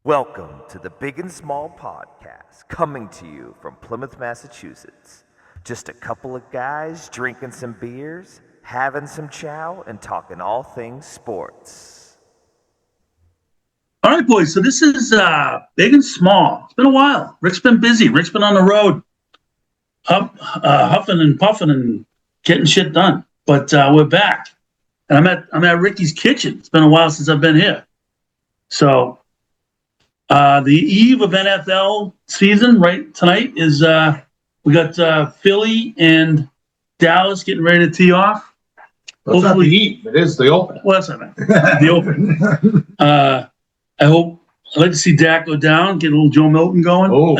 Welcome to the Big and Small Podcast, coming to you from Plymouth, Massachusetts. Just a couple of guys drinking some beers, having some chow, and talking all things sports. All right, boys. So this is Big and Small. It's been a while. Rick's been busy. Rick's been on the road, huffing and puffing and getting shit done. But we're back, and I'm at Ricky's kitchen. It's been a while since I've been here. So the eve of NFL season, right tonight is we got Philly and Dallas getting ready to tee off. Well, it's not the eve. It is the opener. Well, that's not bad. The opener. I'd like to see Dak go down, get a little Joe Milton going. Oh,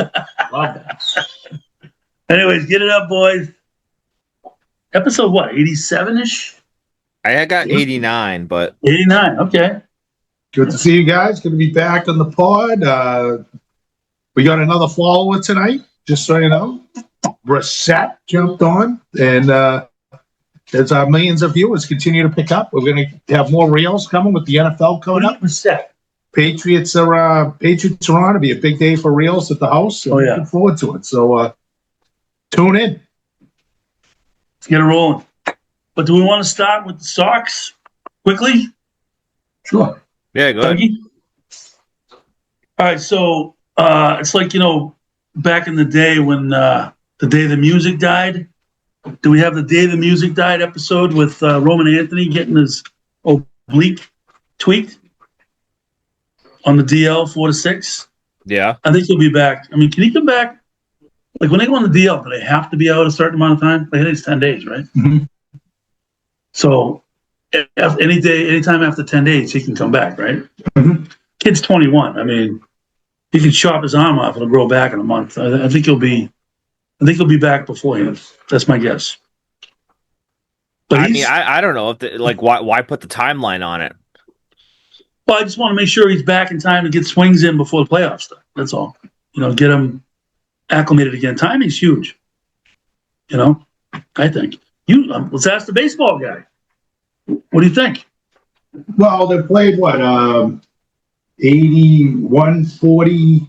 love that. Anyways, get it up, boys. Episode what, 87-ish? I got 89, but 89, okay. Good to see you guys. Good to be back on the pod. We got another follower tonight, just so you know. Brissette jumped on, and as our millions of viewers continue to pick up, we're going to have more reels coming with the NFL coming up. Brissette. Patriots are on. It'll be a big day for reels at the house. So looking forward to it. So tune in. Let's get it rolling. But do we want to start with the Sox quickly? Sure. yeah, go ahead. All right, so it's like, back in the day when the day the music died. Do we have the day the music died episode with Roman Anthony getting his oblique tweaked on the DL 4-6? Yeah. I think he'll be back. I mean, can he come back? Like when they go on the DL, do they have to be out a certain amount of time? Like I think it's 10 days, right? Mm-hmm. So anytime after 10 days, he can come back, right? Mm-hmm. Kid's 21. I mean, he can chop his arm off and it'll grow back in a month. I think he'll be back beforehand. That's my guess. But I mean, I don't know if why put the timeline on it. Well, I just want to make sure he's back in time to get swings in before the playoffs start. That's all. Get him acclimated again. Timing's huge. I think. Let's ask the baseball guy. What do you think? Well, they played 80, 140,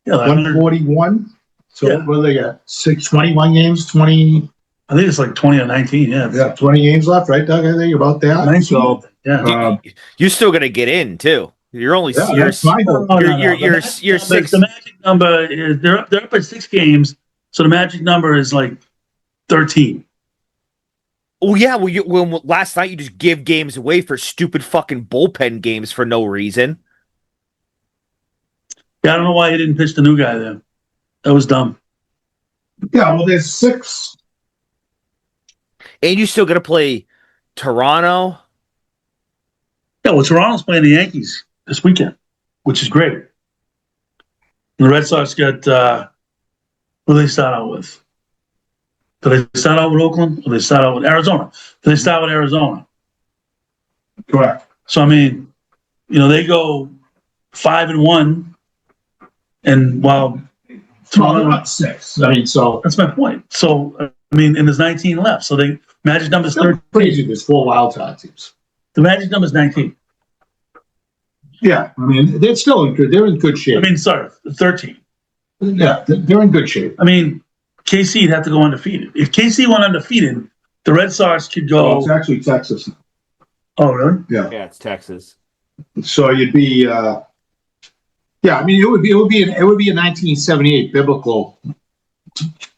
Yeah, 141. So Yeah. what do they got? 21 games, 20. I think it's like 20 or 19. Yeah. Yeah, 20 games left, right, Doug? I think about that. 19. So, Yeah. You're still gonna get in too. You're only yeah, you're, that's fine. No. you're six. The magic number is they're up at 6 games, so the magic number is like 13. Oh yeah, when last night you just give games away for stupid fucking bullpen games for no reason. Yeah, I don't know why he didn't pitch the new guy there. That was dumb. Yeah, well, there's 6. And you still gotta play Toronto. Yeah, well, Toronto's playing the Yankees this weekend, which is great. And the Red Sox got who do they start out with? Do they start out with Oakland or do they start out with Arizona? Do they start with Arizona? Correct. So I mean, they go 5-1, and while Well, they're not 6. I mean, so that's my point. So I mean, and there's 19 left. So the magic number is it's 13. crazy. There's 4 wild card teams. The magic number is 19. Yeah, I mean, they're still in good. They're in good shape. I mean, sorry, 13. Yeah, they're in good shape. I mean, KC'd have to go undefeated. If KC went undefeated, the Red Sox could Oh, go. it's actually Texas. Oh, really? Yeah. Yeah, it's Texas. So you'd be. Yeah, I mean, it would be a 1978 biblical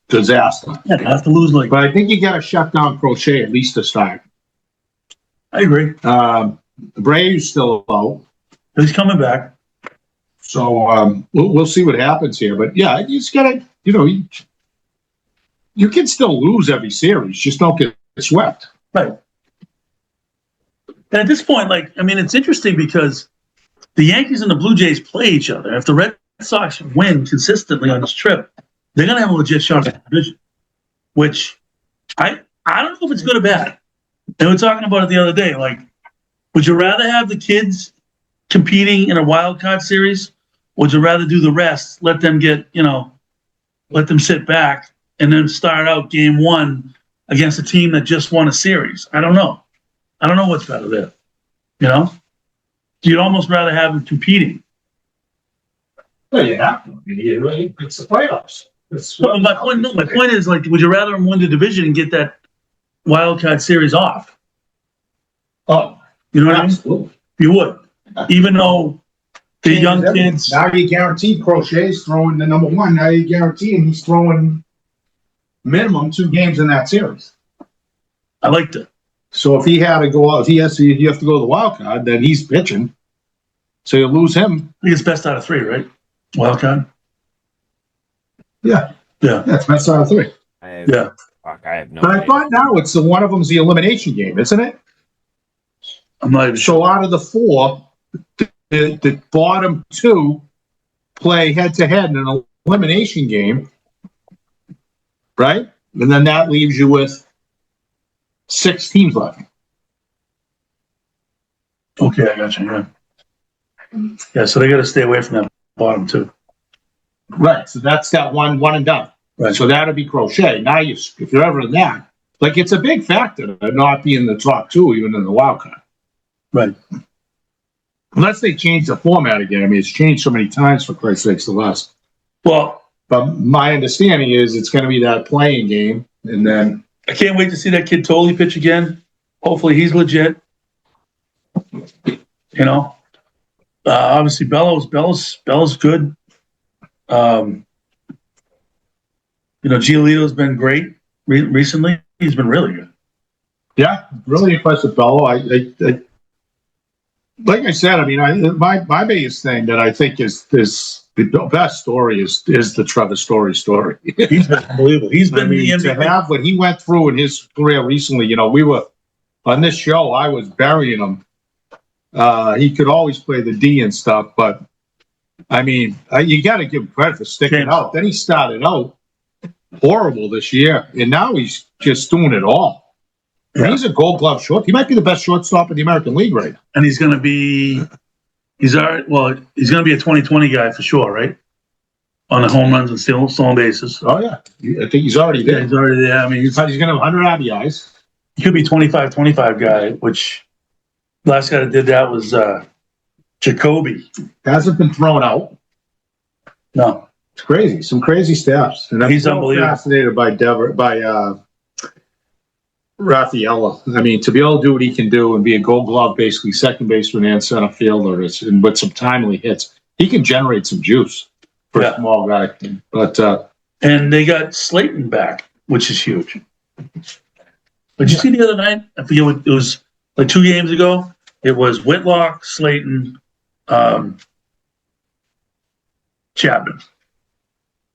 disaster. Yeah, they have to lose like. But I think you got to shut down Crochet at least to start. I agree. Braves still out, He's coming back. so we'll see what happens here. But yeah, you just gotta, you can still lose every series, just don't get swept. Right. And at this point, it's interesting because the Yankees and the Blue Jays play each other. If the Red Sox win consistently on this trip, they're going to have a legit shot at the division, which I don't know if it's good or bad. They were talking about it the other day. Like, would you rather have the kids competing in a wild card series, or would you rather do the rest, let them sit back and then start out game 1 against a team that just won a series? I don't know. I don't know what's better there. You'd almost rather have them competing. Well, you have to. It's the playoffs. Well, my point is, like, would you rather him win the division and get that wild card series off? Oh, You know what I mean? absolutely. You would, even though the young kids. Now you guarantee Crochet's throwing the number one. Now you guarantee him he's throwing minimum 2 games in that series. I liked it. So if he had to go out, you have to go to the wild card, then he's pitching. So you lose him. I think it's best out of 3, right? Wild card. Yeah. Yeah. That's best out of 3. Yeah. Fuck, I have no But I idea. thought now it's one of them's the elimination game, isn't it? I'm not even sure. So out of the 4, the bottom 2 play head to head in an elimination game, right? And then that leaves you with 6 teams left. Okay, I got you. Yeah. Yeah. So they got to stay away from that bottom 2. Right. So that's got one and done. Right. So that'll be Crochet. Now if you're ever in that, like it's a big factor to not be in the top 2, even in the wild card. Right. Unless they change the format again. I mean, it's changed so many times for Christ's sakes the last. Well, But my understanding is it's going to be that playing game, and then I can't wait to see that kid totally pitch again. Hopefully he's legit. You know, obviously Bellows good. You know, Giolito's been great recently. He's been really good. yeah, really impressive fellow. I like I said, I mean, my biggest thing that I think is the best story is the Trevor Story story. He's been unbelievable. He's been the to MVP. have what he went through in his career recently. You know, we were on this show. I was burying him. He could always play the D and stuff, but I mean, you got to give him credit for sticking out. Then he started out horrible this year, and now he's just doing it all. And he's a Gold Glove short. He might be the best shortstop in the American League right now. And he's going to be, he's going to be a 2020 guy for sure, right? On the home runs and stolen bases. Oh yeah, I think he's already Yeah, there. he's already there. I mean, He's going to have 100 RBIs. he could be 25 guy, which last guy that did that was Jacoby. Hasn't been thrown out. No, It's crazy. Some crazy stats. And I'm He's so unbelievable. fascinated by Rafaela. I mean, to be able to do what he can do and be a Gold Glove, basically second baseman and center fielder, and with some timely hits, he can generate some juice for a small guy. But and they got Slayton back, which is huge. But you see the other night? I forget what it was, like 2 games ago. It was Whitlock, Slayton, Chapman.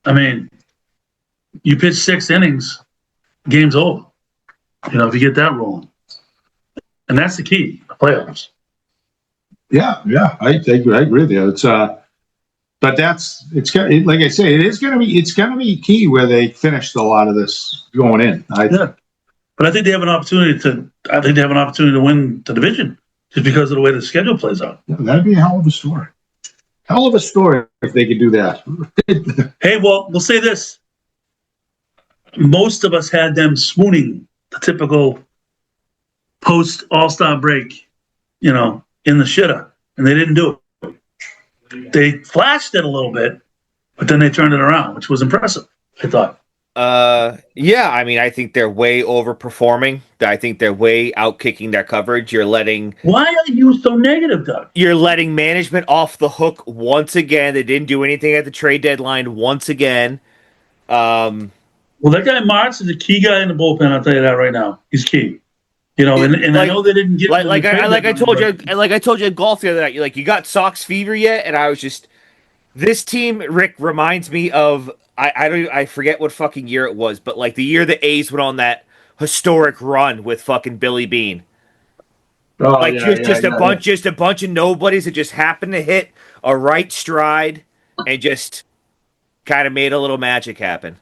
I mean, you pitch 6 innings, game's over. You know, if you get that rolling, and that's the key, the playoffs. yeah, I agree with you. It's but like I say, it's going to be key where they finished a lot of this going in. Yeah, but I think they have an opportunity to win the division just because of the way the schedule plays out. That'd be a hell of a story. Hell of a story if they could do that. Hey, well, we'll say this. Most of us had them swooning the typical post All-Star break, you know, in the shitter, and they didn't do it. They flashed it a little bit, but then they turned it around, which was impressive, I thought. Yeah, I mean, I think they're way overperforming. I think they're way outkicking their coverage. Why are you so negative, Doug? You're letting management off the hook once again. They didn't do anything at the trade deadline once again. Well, that guy Martz is a key guy in the bullpen. I'll tell you that right now. He's key. You know, and I know they didn't get I told you at golf the other night. You got Sox fever yet? And I was just, this team, Rick, reminds me of I forget what fucking year it was, but like the year the A's went on that historic run with fucking Billy Bean. Just a bunch of nobodies that just happened to hit a right stride and just kind of made a little magic happen.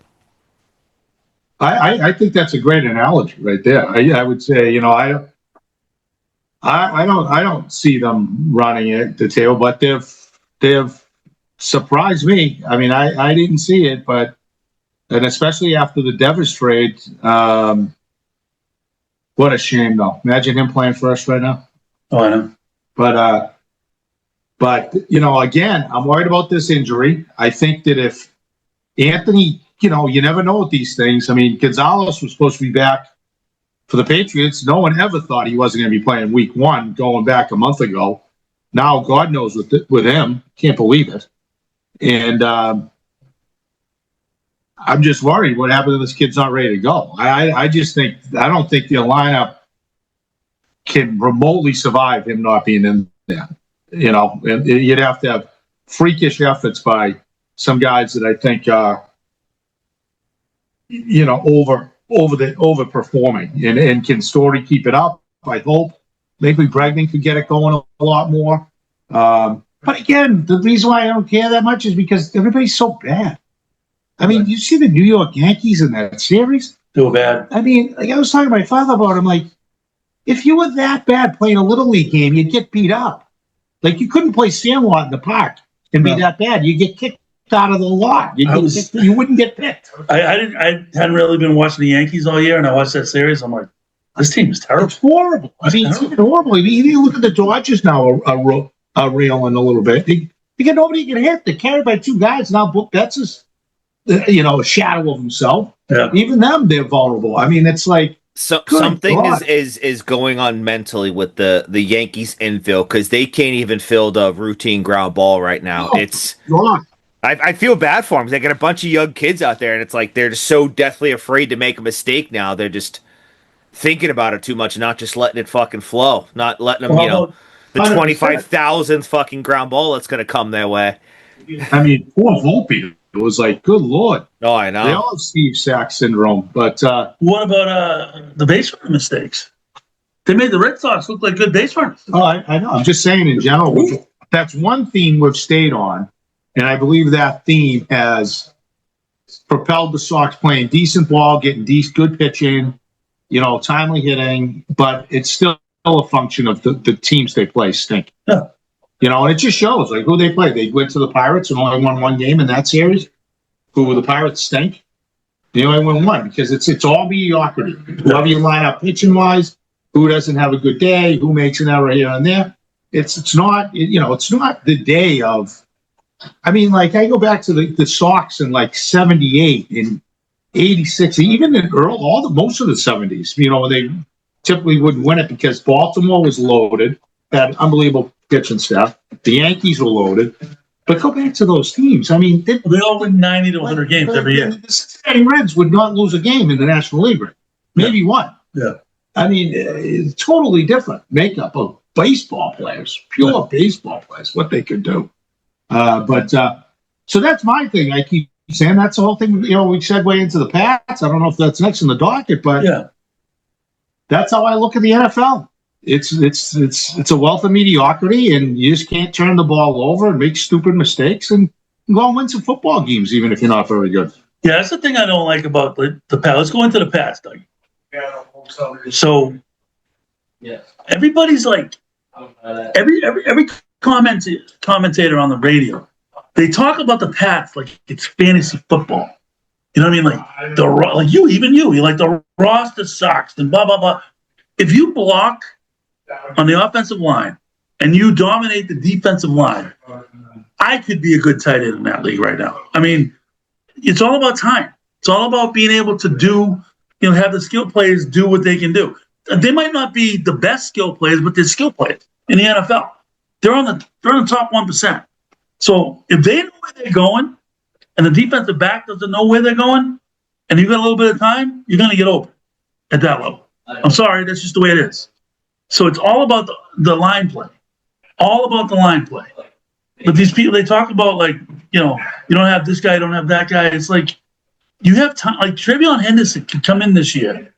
I think that's a great analogy right there. I would say, you know, I don't see them running it the table, but they've surprised me. I mean, I didn't see it, and especially after the Devers trade, what a shame though. Imagine him playing for us right now. Oh, I know. But But, again, I'm worried about this injury. I think that if Anthony, you never know with these things. I mean, Gonzalez was supposed to be back for the Patriots. No one ever thought he wasn't going to be playing week 1 going back a month ago. Now, God knows with him. Can't believe it. And I'm just worried what happened if this kid's not ready to go. I don't think the lineup can remotely survive him not being in there. And you'd have to have freakish efforts by some guys that I think are, overperforming. And can Story keep it up? I hope. Maybe Bregman could get it going a lot more. But again, the reason why I don't care that much is because everybody's so bad. I mean, you see the New York Yankees in that series? They were bad. I mean, like I was talking to my father about it, I'm like, if you were that bad playing a Little League game, you'd get beat up. Like, you couldn't play Sandlot in the park and be that bad. You'd get kicked out of the lot. You wouldn't get picked. I hadn't really been watching the Yankees all year, and I watched that series. I'm like, this team is terrible. It's horrible. It's horrible. I mean, you look at the Dodgers now are reeling a little bit. Because nobody can hit. They're carried by 2 guys. Now Book Betts is, a shadow of himself. Yeah. Even them, they're vulnerable. I mean, it's like, something is going on mentally with the Yankees infield, because they can't even field a routine ground ball right now. I feel bad for them. They got a bunch of young kids out there, and it's like they're just so deathly afraid to make a mistake now. They're just thinking about it too much, not just letting it fucking flow, not letting them, the 25,000th fucking ground ball that's going to come their way. I mean, poor Volpe. It was like, good Lord. Oh, I know. They all have Steve Sack syndrome. But what about the base running mistakes? They made the Red Sox look like good base runners. Oh, I know. I'm just saying in general, that's one theme we've stayed on. And I believe that theme has propelled the Sox playing decent ball, getting good pitching, timely hitting. But it's still a function of the teams they play stink. Yeah. And it just shows, like, who they play. They went to the Pirates and only won 1 game in that series. Who the Pirates stink. They only won 1 because it's all mediocrity. Whoever you line up pitching-wise, who doesn't have a good day, who makes an error here and there. It's not, it's not the day of, I mean, like, I go back to the Sox in, like, 78 and 86, even in most of the 70s, when they typically wouldn't win it because Baltimore was loaded, had unbelievable pitching staff. The Yankees were loaded. But go back to those teams. I mean, they all win 90 to 100 games every year. The Cincinnati Reds would not lose a game in the National League. Maybe one. Yeah. I mean, it's totally different makeup of baseball players, pure baseball players, what they could do. So that's my thing. I keep saying that's the whole thing. We segue into the Pats. I don't know if that's next in the docket, but that's how I look at the NFL. It's a wealth of mediocrity, and you just can't turn the ball over and make stupid mistakes and go and win some football games, even if you're not very good. Yeah, that's the thing I don't like about the Pats. Let's go into the Pats, Doug. So, everybody's like, every commentator on the radio, they talk about the Pats like it's fantasy football. You know what I mean? Like you like the roster sucks and blah blah blah. If you block on the offensive line and you dominate the defensive line, I could be a good tight end in that league right now. I mean, it's all about time. It's all about being able to do, have the skill players do what they can do. They might not be the best skill players, but they're skill players in the NFL. They're on the top 1%. So if they know where they're going and the defensive back doesn't know where they're going and you've got a little bit of time, you're going to get open at that level. I'm sorry, that's just the way it is. So it's all about the line play. All about the line play. But these people, they talk about, like, you don't have this guy, you don't have that guy. It's like, you have time. Like, Trevion Henderson could come in this year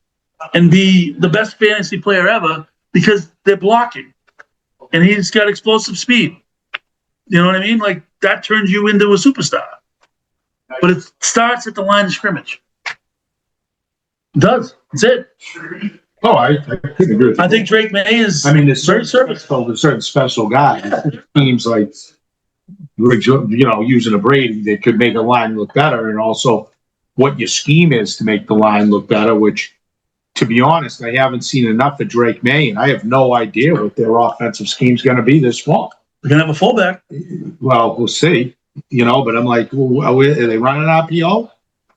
and be the best fantasy player ever because they're blocking. And he's got explosive speed. You know what I mean? Like, that turns you into a superstar. But it starts at the line of scrimmage. It does. That's it. Oh, I couldn't agree with you. I think Drake May is there's very serviceable. There's certain special guys. Teams like, using a Brady, they could make a line look better, and also what your scheme is to make the line look better, which, to be honest, I haven't seen enough of Drake May, and I have no idea what their offensive scheme is going to be this fall. We're going to have a fullback. Well, we'll see. But I'm like, well, are they running RPO? Are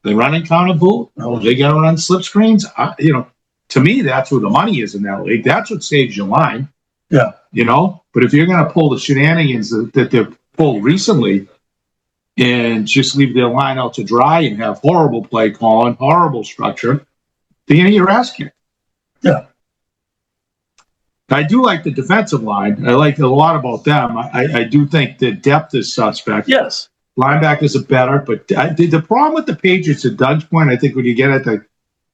they running counter boot? Are they going to run slip screens? To me, that's where the money is in that league. That's what saves your line. Yeah. But if you're going to pull the shenanigans that they've pulled recently and just leave their line out to dry and have horrible play calling, horrible structure, then you get your ass kicked. Yeah. I do like the defensive line. I like a lot about them. I do think the depth is suspect. Yes. Linebackers are better, but the problem with the Patriots, at Doug's point, I think when you get at the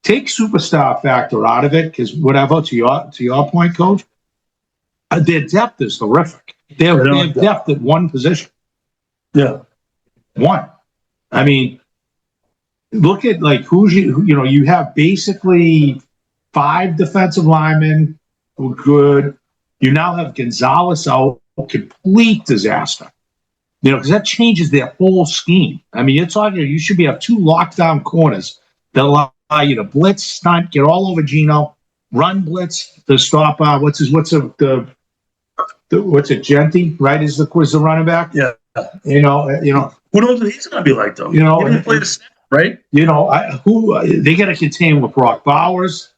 take superstar factor out of it, because whatever, to your point, Coach, their depth is horrific. They have depth at one position. Yeah. One. I mean, look at like you have basically 5 defensive linemen who are good. You now have Gonzalez out, complete disaster. Because that changes their whole scheme. I mean, you're talking, you should have 2 lockdown corners that allow you to blitz, stunt, get all over Geno, run blitz to stop. What's it? Genty, right? Is the running back? Yeah. Who knows what he's going to be like though? He didn't play the snap, right? They got to contain with Brock Bowers.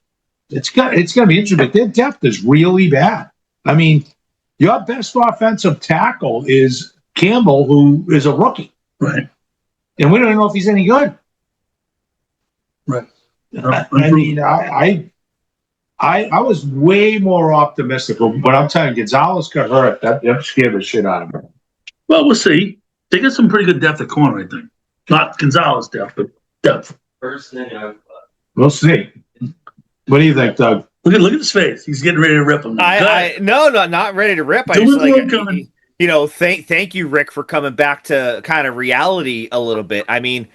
It's going to be interesting. But their depth is really bad. I mean, your best offensive tackle is Campbell, who is a rookie, right? And we don't even know if he's any good. Right. I mean, I was way more optimistic, but I'm telling you, Gonzalez got hurt. That scared the shit out of me. Well, we'll see. They got some pretty good depth at corner, I think. Not Gonzalez depth, but depth. We'll see. What do you think, Doug? Look at his face. He's getting ready to rip him. No, not ready to rip. I just thank you, Rick, for coming back to kind of reality a little bit. I mean,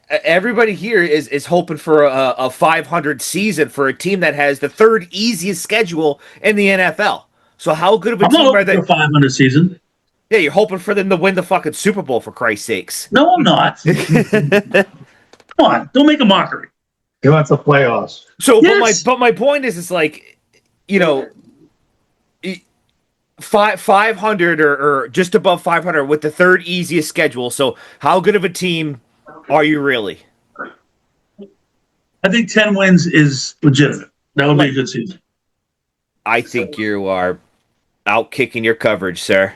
everybody here is hoping for a 500 season for a team that has the 3rd easiest schedule in the NFL. So how good of a team are they? For a 500 season. Yeah, you're hoping for them to win the fucking Super Bowl, for Christ's sakes. No, I'm not. Come on, don't make a mockery. He wants the playoffs. So, yes. but my point is, it's like, 500 or just above 500 with the 3rd easiest schedule. So, how good of a team are you really? I think 10 wins is legitimate. That would be a good season. I think you are out kicking your coverage, sir.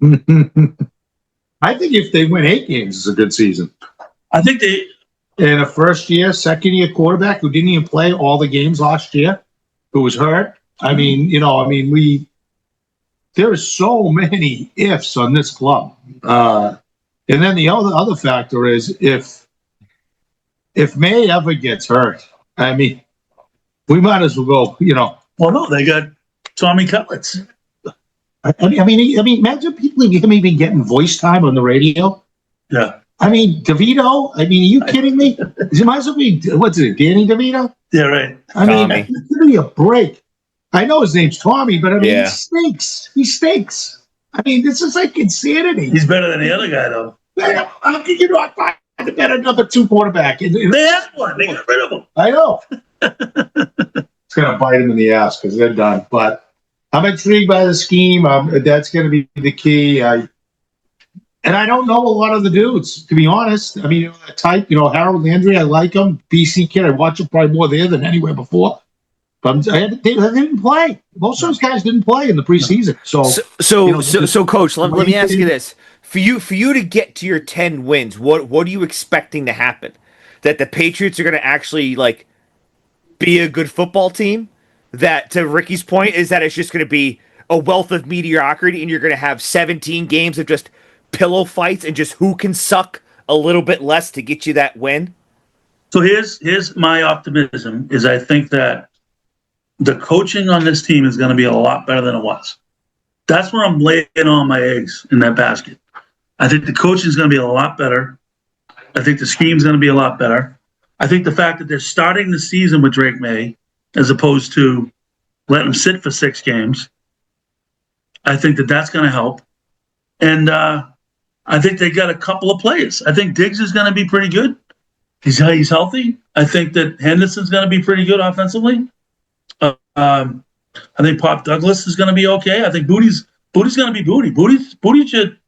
I think if they win 8 games, it's a good season. I think they. And a second-year quarterback who didn't even play all the games last year, who was hurt. I mean, there are so many ifs on this club. And then the other factor is if May ever gets hurt, I mean, we might as well go, Well, no, they got Tommy Cutlets. I mean, imagine people even getting voice time on the radio. Yeah. I mean, DeVito. I mean, are you kidding me? It might as well be, what's it, Danny DeVito? Yeah, right. I mean, give me a break. I know his name's Tommy, but I mean, he stinks. He stinks. I mean, this is like insanity. He's better than the other guy, though. How can you not find a better number 2 quarterback? They had one. They got rid of him. I know. It's going to bite him in the ass because they're done. But I'm intrigued by the scheme. That's going to be the key. And I don't know a lot of the dudes, to be honest. I mean, that type, Harold Landry, I like him. BC Kid, I watch him probably more there than anywhere before. But they didn't play. Most of those guys didn't play in the preseason. So Coach, let me ask you this: for you to get to your 10 wins, what are you expecting to happen? That the Patriots are going to actually be a good football team? That, to Ricky's point, is that it's just going to be a wealth of mediocrity, and you're going to have 17 games of just pillow fights and just who can suck a little bit less to get you that win? So here's my optimism is I think that the coaching on this team is going to be a lot better than it was. That's where I'm laying all my eggs in that basket. I think the coaching is going to be a lot better. I think the scheme is going to be a lot better. I think the fact that they're starting the season with Drake May as opposed to letting him sit for 6 games, I think that that's going to help. And I think they got a couple of players. I think Diggs is going to be pretty good. He's healthy. I think that Henderson's going to be pretty good offensively. I think Pop Douglas is going to be okay. I think Booty's Booty's going to be Booty. Booty should,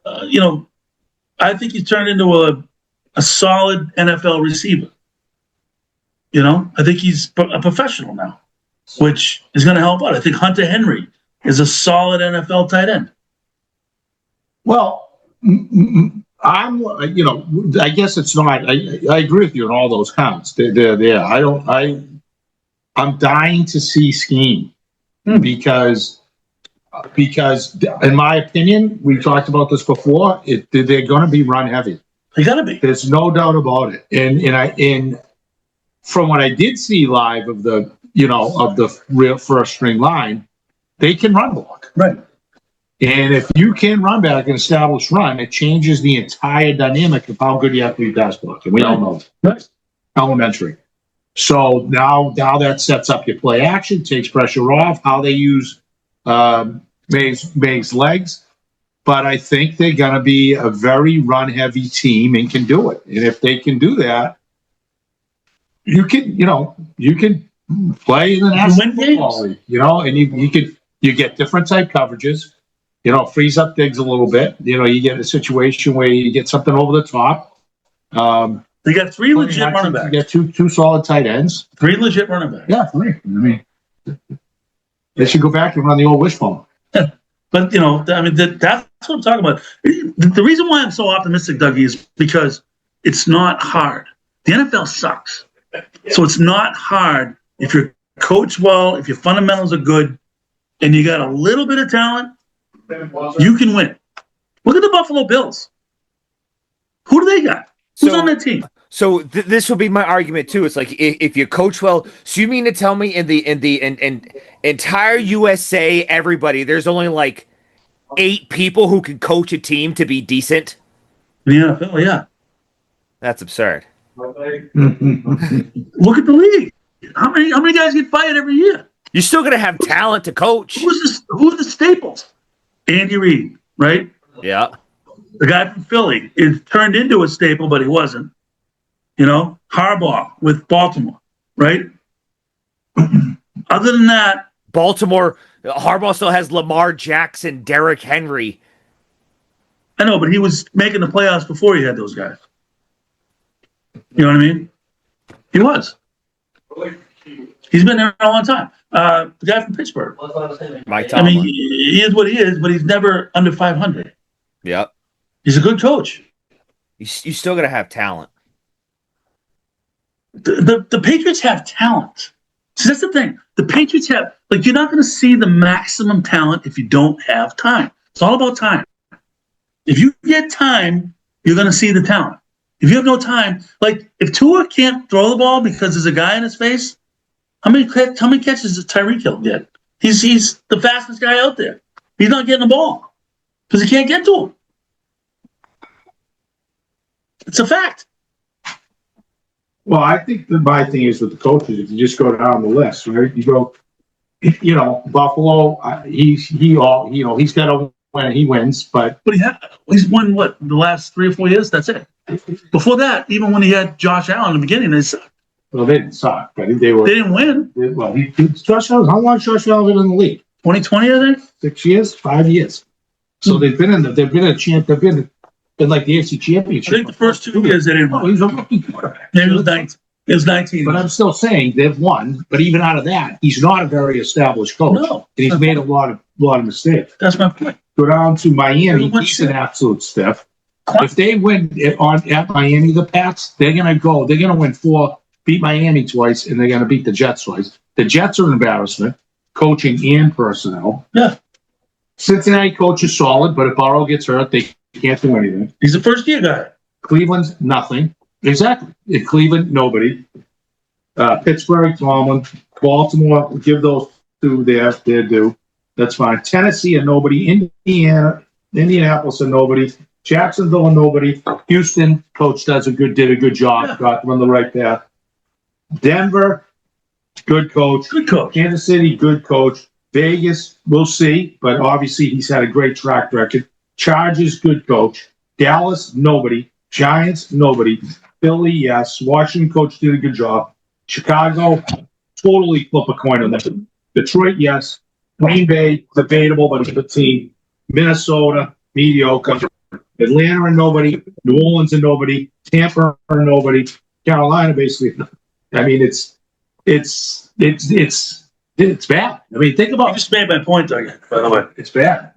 I think he's turned into a solid NFL receiver. I think he's a professional now, which is going to help out. I think Hunter Henry is a solid NFL tight end. Well, I guess it's not. I agree with you on all those counts. They're there. I'm dying to see scheme because in my opinion, we talked about this before. They're going to be run heavy. They got to be. There's no doubt about it. And from what I did see live of the real first string line, they can run block. Right. And if you can run back and establish run, it changes the entire dynamic of how good you have to be pass blocking. We all know Right. Elementary. So now that sets up your play action, takes pressure off, how they use May's legs. But I think they're going to be a very run-heavy team and can do it. And if they can do that, you can play in the National Football League, and you get different type coverages. Freeze up Diggs a little bit. You get a situation where you get something over the top. They got three legit running backs. You get two solid tight ends. Three legit running backs. Yeah, three. I mean, they should go back and run the old wishbone. But, that's what I'm talking about. The reason why I'm so optimistic, Dougie, is because it's not hard. The NFL sucks. So it's not hard if you're coached well, if your fundamentals are good, and you got a little bit of talent, you can win. Look at the Buffalo Bills. Who do they got? Who's on that team? So this would be my argument too. It's like if you coach well. So you mean to tell me in the entire USA, everybody, there's only like 8 people who can coach a team to be decent? In the NFL, yeah. That's absurd. Look at the league. How many guys get fired every year? You're still gonna have talent to coach. Who's the staples? Andy Reid, right? Yeah. The guy from Philly. It turned into a staple, but he wasn't. Harbaugh with Baltimore, right? Other than that, Baltimore, Harbaugh still has Lamar Jackson, Derrick Henry. I know, but he was making the playoffs before he had those guys. You know what I mean? He was. He's been there a long time. The guy from Pittsburgh. Mike Tomlin. I mean, he is what he is, but he's never under 500. Yep. He's a good coach. You still got to have talent. The Patriots have talent. So that's the thing. The Patriots have, you're not going to see the maximum talent if you don't have time. It's all about time. If you get time, you're going to see the talent. If you have no time, if Tua can't throw the ball because there's a guy in his face, how many catches does Tyreek Hill get? He's the fastest guy out there. He's not getting the ball because he can't get to him. It's a fact. Well, I think my thing is with the coaches, if you just go down the list, right? You go, Buffalo. He's got to win. He wins, but he's won what the last 3 or 4 years. That's it. Before that, even when he had Josh Allen in the beginning, they sucked. Well, they didn't suck, but they didn't win. Josh Allen. How long has Josh Allen been in the league? 2020, I think. 6 years, 5 years. So they've been a champ. They've been like the AFC Championship. I think the first 2 years they didn't win. Oh, he's a rookie quarterback. Maybe it was 19. But I'm still saying they've won. But even out of that, he's not a very established coach. No. And he's made a lot of mistakes. That's my point. Go down to Miami. He's an absolute stiff. If they win at Miami, the Pats, they're gonna win 4, beat Miami twice, and they're gonna beat the Jets twice. The Jets are an embarrassment, coaching and personnel. Yeah. Cincinnati coach is solid, but if Burrow gets hurt, they can't do anything. He's a first-year guy. Cleveland's nothing. Exactly. In Cleveland, nobody. Pittsburgh, Tomlin. Baltimore, give those 2 their due. That's fine. Tennessee and nobody. Indianapolis and nobody. Jacksonville and nobody. Houston, coach did a good job. Yeah. Got them on the right path. Denver, good coach. Good coach. Kansas City, good coach. Vegas, we'll see, but obviously he's had a great track record. Chargers, good coach. Dallas, nobody. Giants, nobody. Philly, yes. Washington coach did a good job. Chicago, totally flip a coin on that. Detroit, yes. Green Bay, debatable, but a good team. Minnesota, mediocre. Atlanta and nobody. New Orleans and nobody. Tampa and nobody. Carolina, basically. I mean, it's bad. I mean, think You about it. just made my point, Doug, by the way. It's bad.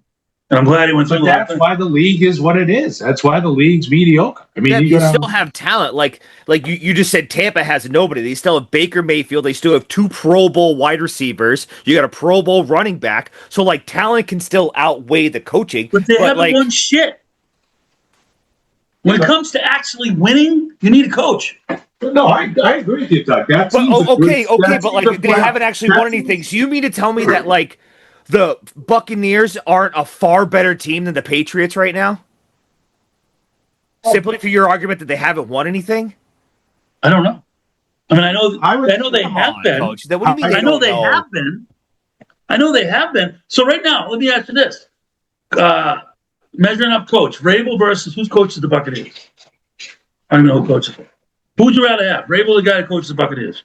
And I'm glad he went through But the whole that's thing. why the league is what it is. That's why the league's mediocre. I mean, Yeah, you you gotta, still have talent. Like you just said, Tampa has nobody. They still have Baker Mayfield. They still have 2 Pro Bowl wide receivers. You got a Pro Bowl running back. So like talent can still outweigh the coaching. But they haven't like won shit. When it comes to actually winning, you need a coach. no, I agree with you, Doug. That but team's a good- okay, that but team's like a they playoff- haven't actually that won team's- anything. So you mean to tell me that like the Buccaneers aren't a far better team than the Patriots right now? Simply for your argument that they haven't won anything? I don't know. I mean, I know they Come have on, been. Coach. Then what do you mean I they know don't they know? have been. I know they have been. So right now, let me ask you this: measuring up coach Vrabel versus who's coaches the Buccaneers? I don't know who coaches them. Who would you rather have, Vrabel, the guy who coaches the Buccaneers?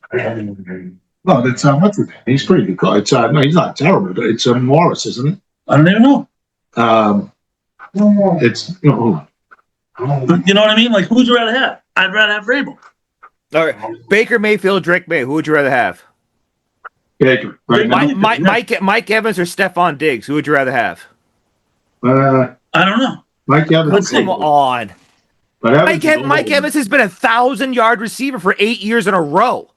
No, that's what's his name? He's pretty good. It's no, he's not terrible. But it's Morris, isn't it? I don't even know. It's But you know what I mean? Like, who would you rather have? I'd rather have Vrabel. All right, Baker Mayfield, Drake May. Who would you rather have? Baker. Right now. Mike Evans or Stephon Diggs? Who would you rather have? I don't know. Mike Evans. Let's see. Come on. But Evans Mike Evans has been a 1,000-yard receiver for 8 years in a row.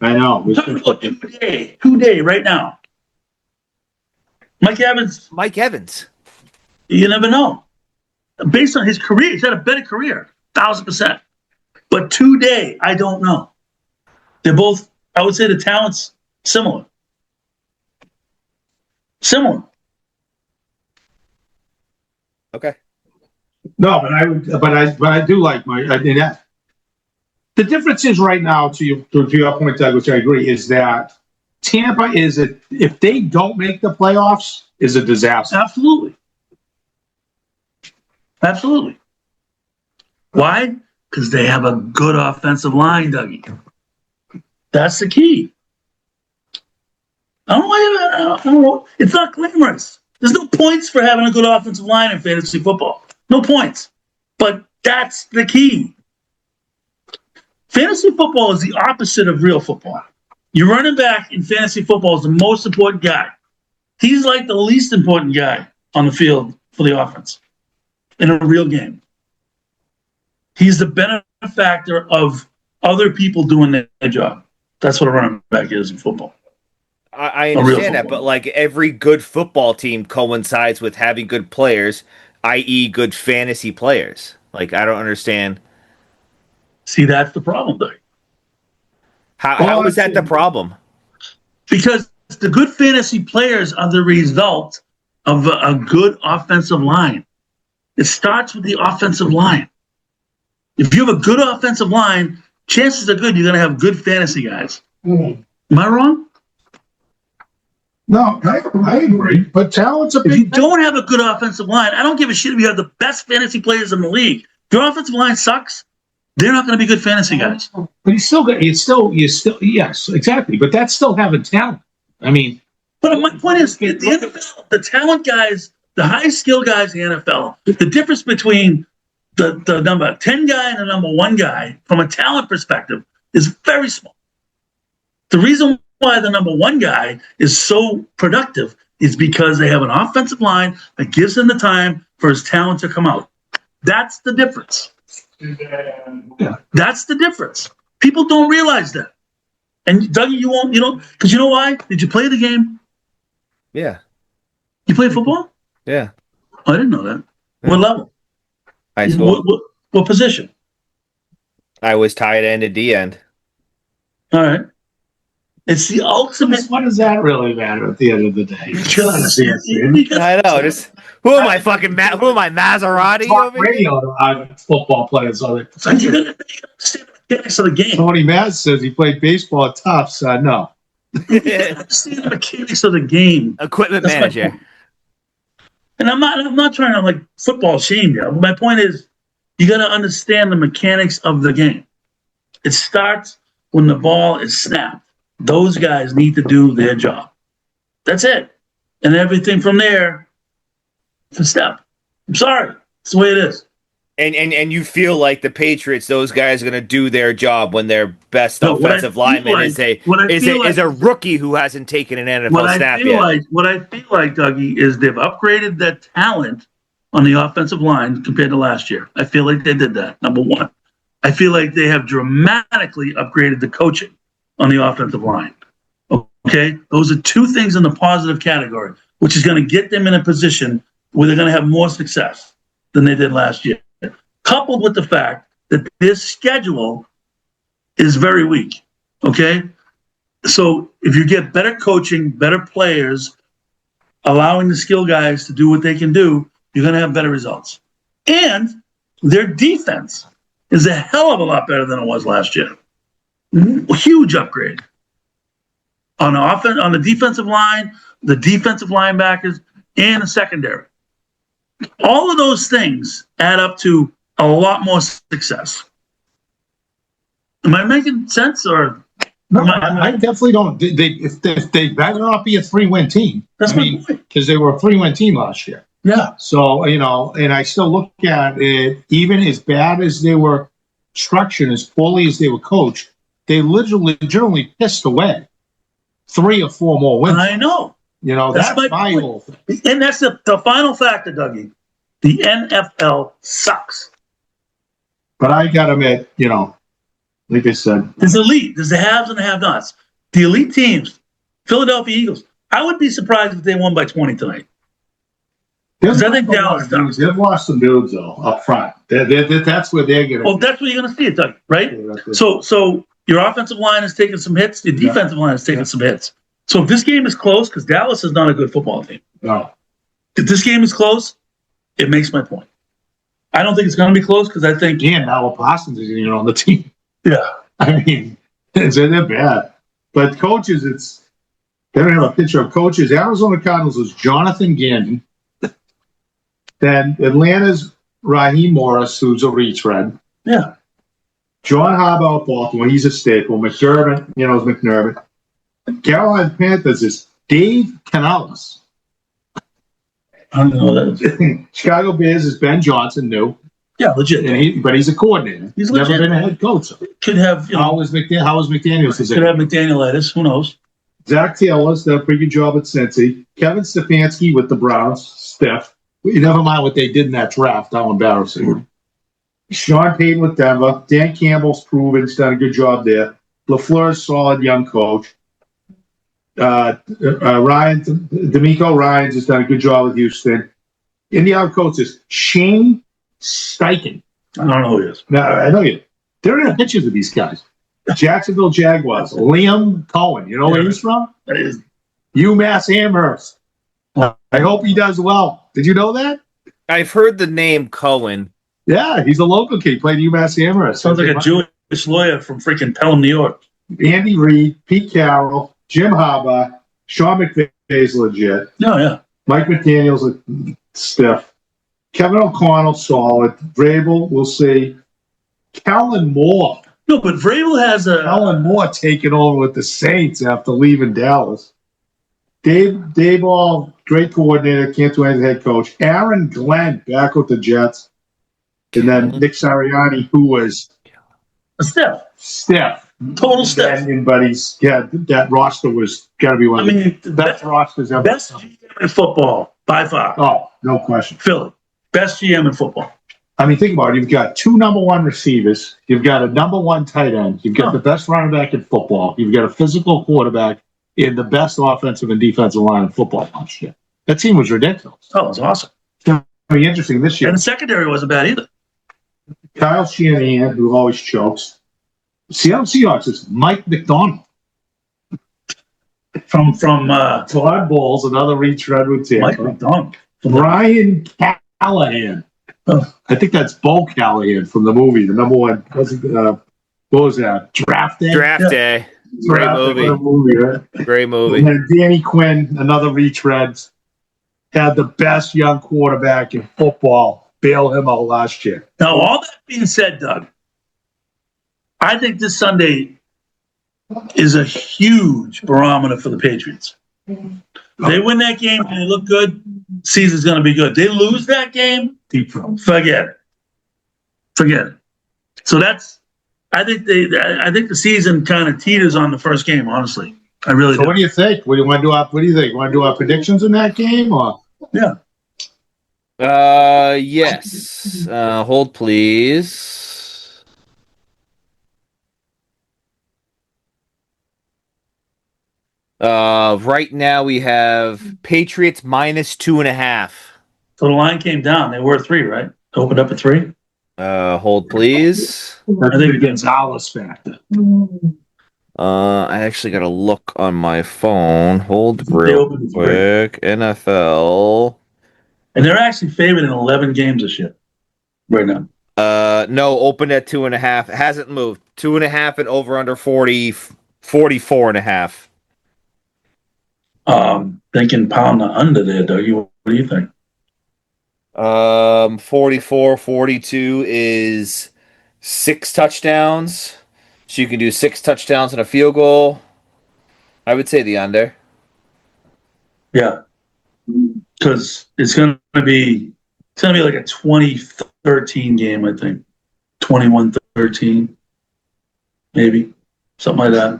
I know. We're talking about two-day right now. Mike Evans, Mike Evans. you never know. Based on his career, he's had a better career, 1,000%. But today, I don't know. They're both, I would say the talent's similar. Similar. Okay. No, but I do like I mean that. The difference is right now, to your point, Doug, which I agree, is that Tampa if they don't make the playoffs, is a disaster. Absolutely. Absolutely. Why? Because they have a good offensive line, Dougie. That's the key. I don't know. It's not glamorous. There's no points for having a good offensive line in fantasy football. No points. But that's the key. Fantasy football is the opposite of real football. Your running back in fantasy football is the most important guy. He's like the least important guy on the field for the offense in a real game. He's the benefactor of other people doing their job. That's what a running back is in football. I understand that, but like every good football team coincides with having good players, i.e., good fantasy players. Like, I don't understand. See, that's the problem, though. How is that the problem? Because the good fantasy players are the result of a good offensive line. It starts with the offensive line. If you have a good offensive line, chances are good you're going to have good fantasy guys. Mm-hmm. Am I wrong? No, I agree. But talent's a If you big. don't have a good offensive line, I don't give a shit if you have the best fantasy players in the league. If your offensive line sucks, they're not going to be good fantasy guys. But you still yes, exactly. But that's still having talent. I mean, But my point is, the NFL, the talent guys, the high skill guys in the NFL, the difference between the number 10 guy and the number 1 guy from a talent perspective is very small. The reason why the number 1 guy is so productive is because they have an offensive line that gives him the time for his talent to come out. That's the difference. yeah. That's the difference. People don't realize that. And Dougie, you don't, because you know why? Did you play the game? Yeah. You play football? Yeah. Oh, I didn't know that. What level? High school. What position? I was tight end at D end. All right. It's the ultimate. What does that really matter at the end of the day? I know. Just who am I fucking? Who am I? Maserati Talk over here? radio on football players. So You gotta understand the mechanics of the game. Tony Maz says he played baseball at Tufts. No. Understand the mechanics of the game. Equipment That's my manager. point. And I'm not trying to like football shame you. My point is, you got to understand the mechanics of the game. It starts when the ball is snapped. Those guys need to do their job. That's it. and everything from there. It's a step. I'm sorry. It's the way it is. And you feel like the Patriots, those guys are going to do their job when their best No, offensive lineman is a rookie who hasn't taken an NFL snap yet. What I feel like, Dougie, is they've upgraded the talent on the offensive line compared to last year. I feel like they did that, number one. I feel like they have dramatically upgraded the coaching on the offensive line. Okay? Those are two things in the positive category, which is going to get them in a position where they're going to have more success than they did last year. Coupled with the fact that this schedule is very weak. Okay? So if you get better coaching, better players, allowing the skill guys to do what they can do, you're going to have better results. And their defense is a hell of a lot better than it was last year. Huge upgrade on the defensive line, the defensive linebackers, and the secondary. All of those things add up to a lot more success. Am I making sense, or? No, I definitely don't. If they better not be a 3-win team. That's my point. Because they were a 3-win team last year. Yeah. So, and I still look at it, even as bad as they were structured, as poorly as they were coached, they legitimately pissed away 3 or 4 more wins. I know. That's my whole thing. And that's the final factor, Dougie. The NFL sucks. But I got to admit, like I said, there's elite. There's the haves and the have-nots. The elite teams, Philadelphia Eagles. I would be surprised if they won by 20 tonight. Because I think Dallas does. They've lost some dudes, though, up front. That's where they're going to. Well, that's where you're going to see it, Doug, right? Yeah, so your offensive line is taking some hits. Your defensive line is taking some hits. So if this game is close, because Dallas is not a good football team. No. If this game is close, it makes my point. I don't think it's going to be close because I think. Yeah, now Parsons isn't even on the team. Yeah. I mean, they're bad. But coaches, they don't have a picture of coaches. Arizona Cardinals was Jonathan Gannon. Then Atlanta's Raheem Morris, who's a retread. Yeah. John Harbaugh, Baltimore, he's a staple. McDermott, is McDermott. Carolina Panthers is Dave Canales. I don't know what that is. Chicago Bears is Ben Johnson, new. Yeah, legit. But he's a coordinator. He's never legit. been a head coach. Could have, How was McDaniels? Could have McDanielitis. Who knows? Zach Taylor's done a pretty good job at Cincy. Kevin Stefanski with the Browns. Steph. Never mind what they did in that draft. How embarrassing. Sean Payton with Denver. Dan Campbell's proven he's done a good job there. LaFleur's solid young coach. D'Amico Ryans has done a good job with Houston. Indiana coach is Shane Steichen. I don't know who he is. No, I know you. There are pictures of these guys. Jacksonville Jaguars. Liam Cohen. You know where he's from? That is UMass Amherst. I hope he does well. Did you know that? I've heard the name Cohen. Yeah, he's a local kid. He played UMass Amherst. Sounds like a Jewish lawyer from freaking Pelham, New York. Andy Reid, Pete Carroll, Jim Harbaugh, Sean McVay's legit. No, yeah. Mike McDaniel's stiff. Kevin O'Connell, solid. Vrabel, we'll see. Kellen Moore. No, but Vrabel has Kellen Moore taking over with the Saints after leaving Dallas. Dave Ball, great coordinator, can't do anything head coach. Aaron Glenn back with the Jets. And then Nick Sirianni, who was a stiff. Total stiff. But that roster was got to be one of the best rosters ever. Best GM in football, by far. Oh, no question. Philly. Best GM in football. I mean, think about it. You've got 2 number 1 receivers. You've got a number 1 tight end. You've got the best running back in football. You've got a physical quarterback in the best offensive and defensive line in football last year. That team was ridiculous. Oh, it was awesome. It's going to be interesting this year. And the secondary wasn't bad either. Kyle Shanahan, who always chokes. Seattle Seahawks is Mike McDonald. From Todd Bowles, another retread with Tampa. Mike McDonald. Brian Callahan. I think that's Bo Callahan from the movie, the number 1. What was that? Draft Day? Draft Day. Great movie. Right? Great movie. And Danny Quinn, another retread, had the best young quarterback in football bail him out last year. Now, all that being said, Doug, I think this Sunday is a huge barometer for the Patriots. They win that game and they look good, season's going to be good. They lose that game, Deep throat. forget it. Forget it. So I think the season kind of teeters on the first game, honestly. I really So do. what do you think? What do you think? Want to do our predictions in that game or? Yeah. Yes. Hold please. Right now we have Patriots -2.5. So the line came down. They were 3, right? Opened up at 3. Hold please. I think against Gonzalez factor. I actually got to look on my phone. Hold They real opened at 3. quick. NFL. And they're actually favored in 11 games this year, right now. No, opened at 2.5. It hasn't moved. 2.5 and over under 40, 44.5. Thinking pound the under there, Dougie. What do you think? 44-42 is 6 touchdowns. So you can do 6 touchdowns and a field goal. I would say the under. Yeah. Because it's gonna be like a 2013 game, I think. 21-13. Maybe. Something like that.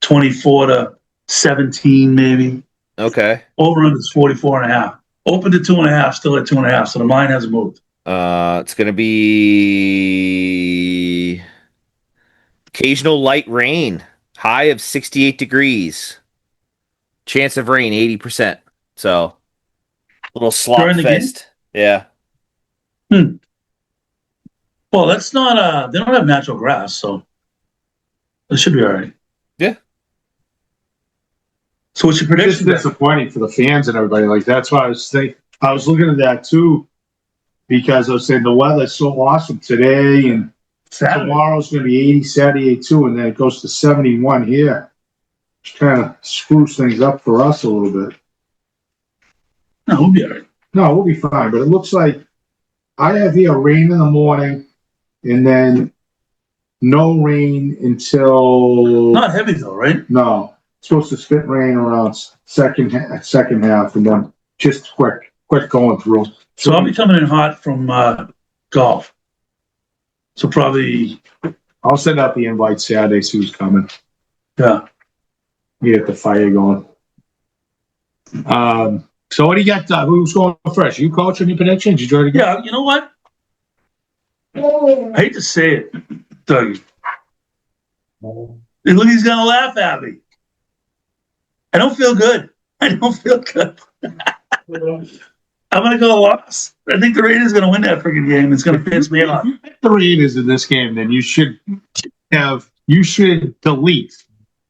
24-17, maybe. Okay. Over under is 44.5. Open to 2.5, still at 2.5. So the line hasn't moved. It's gonna be occasional light rain. High of 68 degrees. Chance of rain 80%. So little slop During the game? fest. Yeah. Well, that's not they don't have natural grass, so it should be all right. Yeah. So what's your It's prediction? disappointing for the fans and everybody. Like that's why I was thinking. I was looking at that too, because I was saying the weather's so awesome today, and tomorrow's going to be 80, Saturday 82, and then it goes to 71 here. Which kind of screws things up for us a little bit. No, we'll be all right. No, we'll be fine. But it looks like I have here rain in the morning, and then no rain until Not heavy though, right? no. It's supposed to spit rain around second half, and then just quick going through. So I'll be coming in hot from golf. So probably, I'll send out the invite Saturday. See who's coming. yeah. Get the fire going. So what do you got? Who's going first? You coach any predictions? You try to get? Yeah, you know what? I hate to say it, Dougie. And look, he's gonna laugh at me. I don't feel good. I'm gonna go loss. I think the Raiders are gonna win that freaking game. It's gonna piss me off. If you pick the Raiders in this game, then you should delete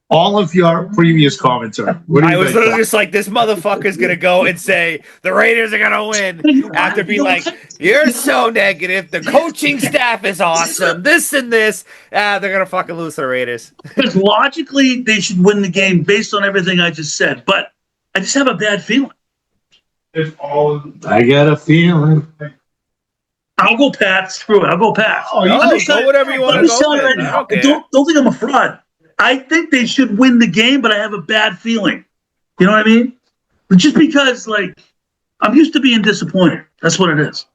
all of your previous commentary. What do you I was think? literally just like, this motherfucker's gonna go and say the Raiders are gonna win after being like, you're so negative. The coaching staff is awesome. This and this. They're gonna fucking lose to the Raiders. Because logically, they should win the game based on everything I just said. But I just have a bad feeling. I got a feeling. I'll go Pats. Screw it. I'll go Pats. Oh, No, I'm just go telling- whatever you want I'm to just go telling you with. right I now. don't care. Don't think I'm a fraud. I think they should win the game, but I have a bad feeling. You know what I mean? But just because, like, I'm used to being disappointed. That's what it is.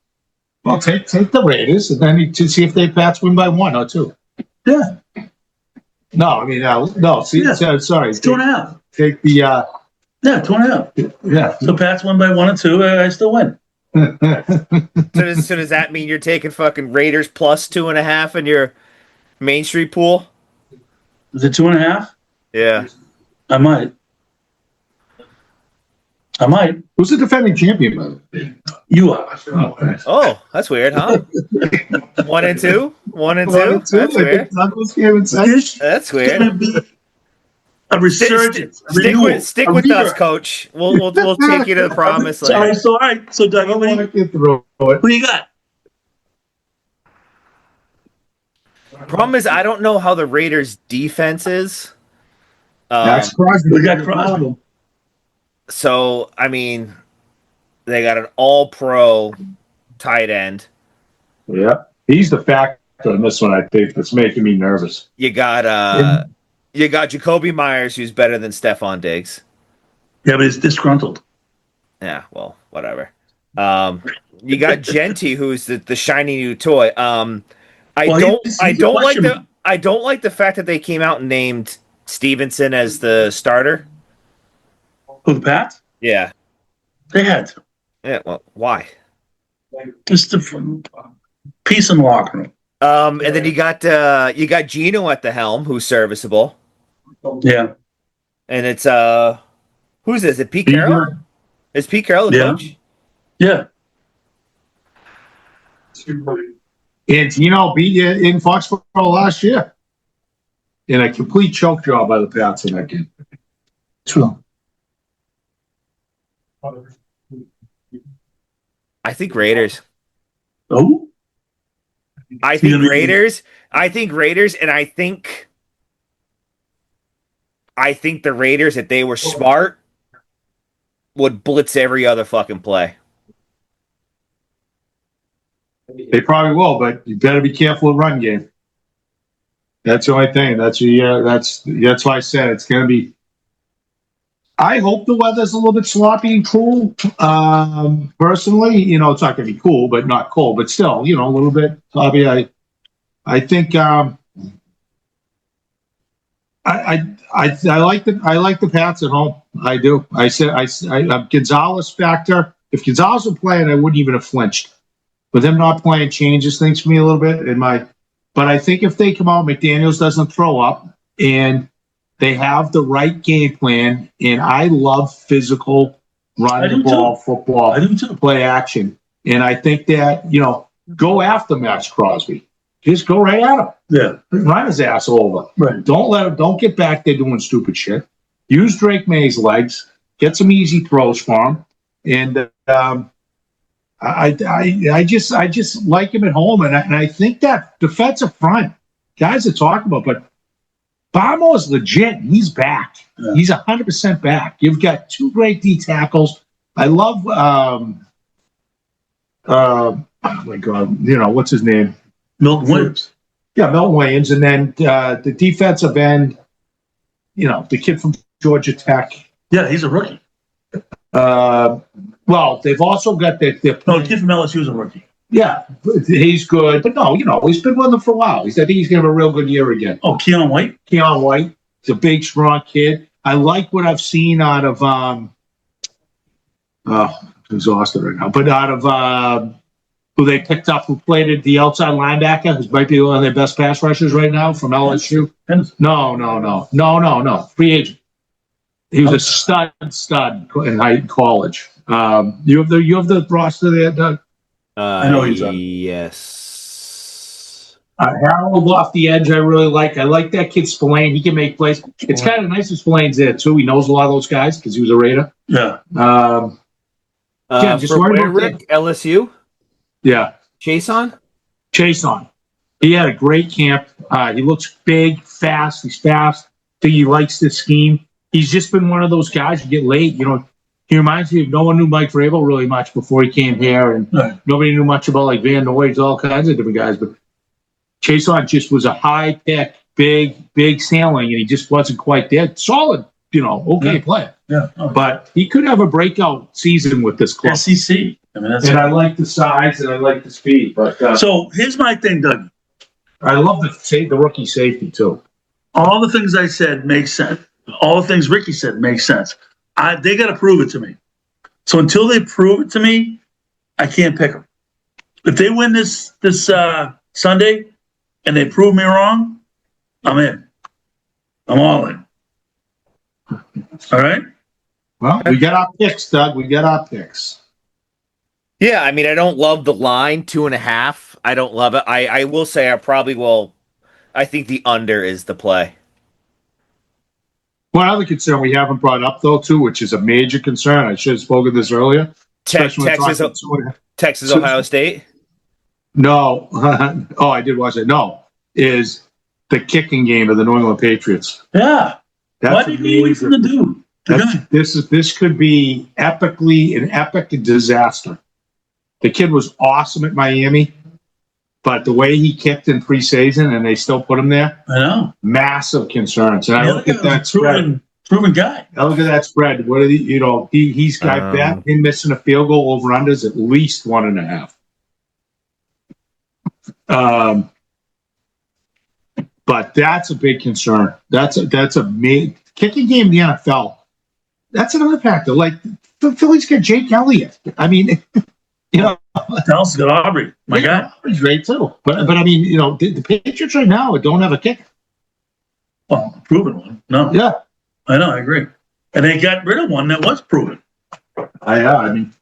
Well, take the Raiders and then to see if they Pats win by 1 or 2. Yeah. No, I mean no. See, Yeah. sorry. It's 2.5. Take the Yeah, 2.5. yeah. So Pats win by 1 or 2. I still win. So does that mean you're taking fucking Raiders plus 2.5 in your Main Street pool? Is it 2.5? Yeah. I might. Who's the defending champion, by the way? You are. Oh, that's weird, huh? 1 and 2? 1 and 2? That's weird. Douglas came and said, This That's is weird. going to be a resurgence. a Stick renewal, stick a with us, rebirth. Coach. We'll take you to the promised land. All right. So, I Dougie, don't what want do to get through it. you got? Problem is, I don't know how the Raiders' defense is. Max Crosby. We got Crosby. So, I mean, they got an all-pro tight end. Yeah, he's the factor in this one. I think that's making me nervous. You got You got Jacoby Myers, who's better than Stephon Diggs. Yeah, but he's disgruntled. Yeah, well, whatever. You got Genty, who's the shiny new toy. Well, he's a question. I don't like the fact that they came out and named Stevenson as the starter. Who, the Pats? Yeah. They had to. Yeah, well, why? Just the peace in the locker room. And then you got Gino at the helm, who's serviceable. Yeah. And it's who's this? Is it Pete Carroll? Is Pete Carroll the coach? Yeah. And beat you in Foxborough last year in a complete choke job by the Pats in that game. True. I think Raiders. Oh. I think Raiders, and I think the Raiders, if they were smart, would blitz every other fucking play. They probably will, but you better be careful of run game. That's the only thing. That's why I said it's going to be. I hope the weather's a little bit sloppy and cool. Personally, it's not going to be cool, but not cold, but still, a little bit sloppy. I think I like the Pats at home. I do. I Gonzalez factor. If Gonzalez were playing, I wouldn't even have flinched. But them not playing changes things for me a little bit but I think if they come out, McDaniels doesn't throw up, and they have the right game plan, and I love physical, run the ball, football, I do too. Play action. And I think that, go after Max Crosby. Just go right at him. Yeah. Run his ass over. Right. Don't get back there doing stupid shit. Use Drake May's legs. Get some easy throws for him. And I just like him at home. And I think that defensive front, guys are talking about, but Bamo is legit. He's back. Yeah. He's 100% back. You've got two great D tackles. I love, oh my God, what's his name? Milton Williams. Yeah, Milton Williams. And then the defensive end, the kid from Georgia Tech. Yeah, he's a rookie. Well, they've also got the kid from LSU is a rookie. Yeah, he's good. But no, he's been with them for a while. I think he's going to have a real good year again. Oh, Keon White? Keon White. He's a big, strong kid. I like what I've seen out of I'm exhausted right now. But out of who they picked up, who played at the outside linebacker, who might be one of their best pass rushers right now from LSU. No. Free agent. He was a stud in college. You have the roster there, Doug? I know he's on. Yes. Harold off the edge, I really like. I like that kid Spillane. He can make plays. It's kind of nice if Spillane's there too. He knows a lot of those guys because he was a Raider. Yeah. Just worry about Rick, LSU. Yeah. Chase on. He had a great camp. He looks big, fast. He's fast. I think he likes this scheme. He's just been one of those guys who get late. He reminds me of no one knew Mike Vrabel really much before he came here, and nobody knew much about like Van Noy, all kinds of different guys. But Chason just was a high pick, big ceiling, and he just wasn't quite there. Solid, okay player. Yeah. But he could have a breakout season with this club. SEC. I like the size and I like the speed. But so here's my thing, Doug. I love the rookie safety too. All the things I said make sense. All the things Ricky said make sense. They got to prove it to me. So until they prove it to me, I can't pick them. If they win this Sunday and they prove me wrong, I'm in. I'm all in. All right? Well, we got our picks, Doug. We got our picks. Yeah, I mean, I don't love the line 2.5. I don't love it. I will say I probably will. I think the under is the play. One other concern we haven't brought up, though, too, which is a major concern. I should have spoken this earlier. Texas, Ohio State? No. Oh, I did watch it. No. Is the kicking game of the New England Patriots. Yeah. What did you wait for the dude? This could be an epic disaster. The kid was awesome at Miami. But the way he kicked in preseason and they still put him there, I know. massive concerns. And I look at that spread. Proven guy. I look at that spread. What are he's got bet him missing a field goal over unders at least 1.5. But that's a big concern. That's a kicking game in the NFL. That's another factor. Like the Phillies got Jake Elliott. I mean, Dallas got Aubrey. My guy. Aubrey's great too. But I mean, the Patriots right now don't have a kicker. Well, proven one. No. Yeah. I know. I agree. And they got rid of one that was proven. I mean,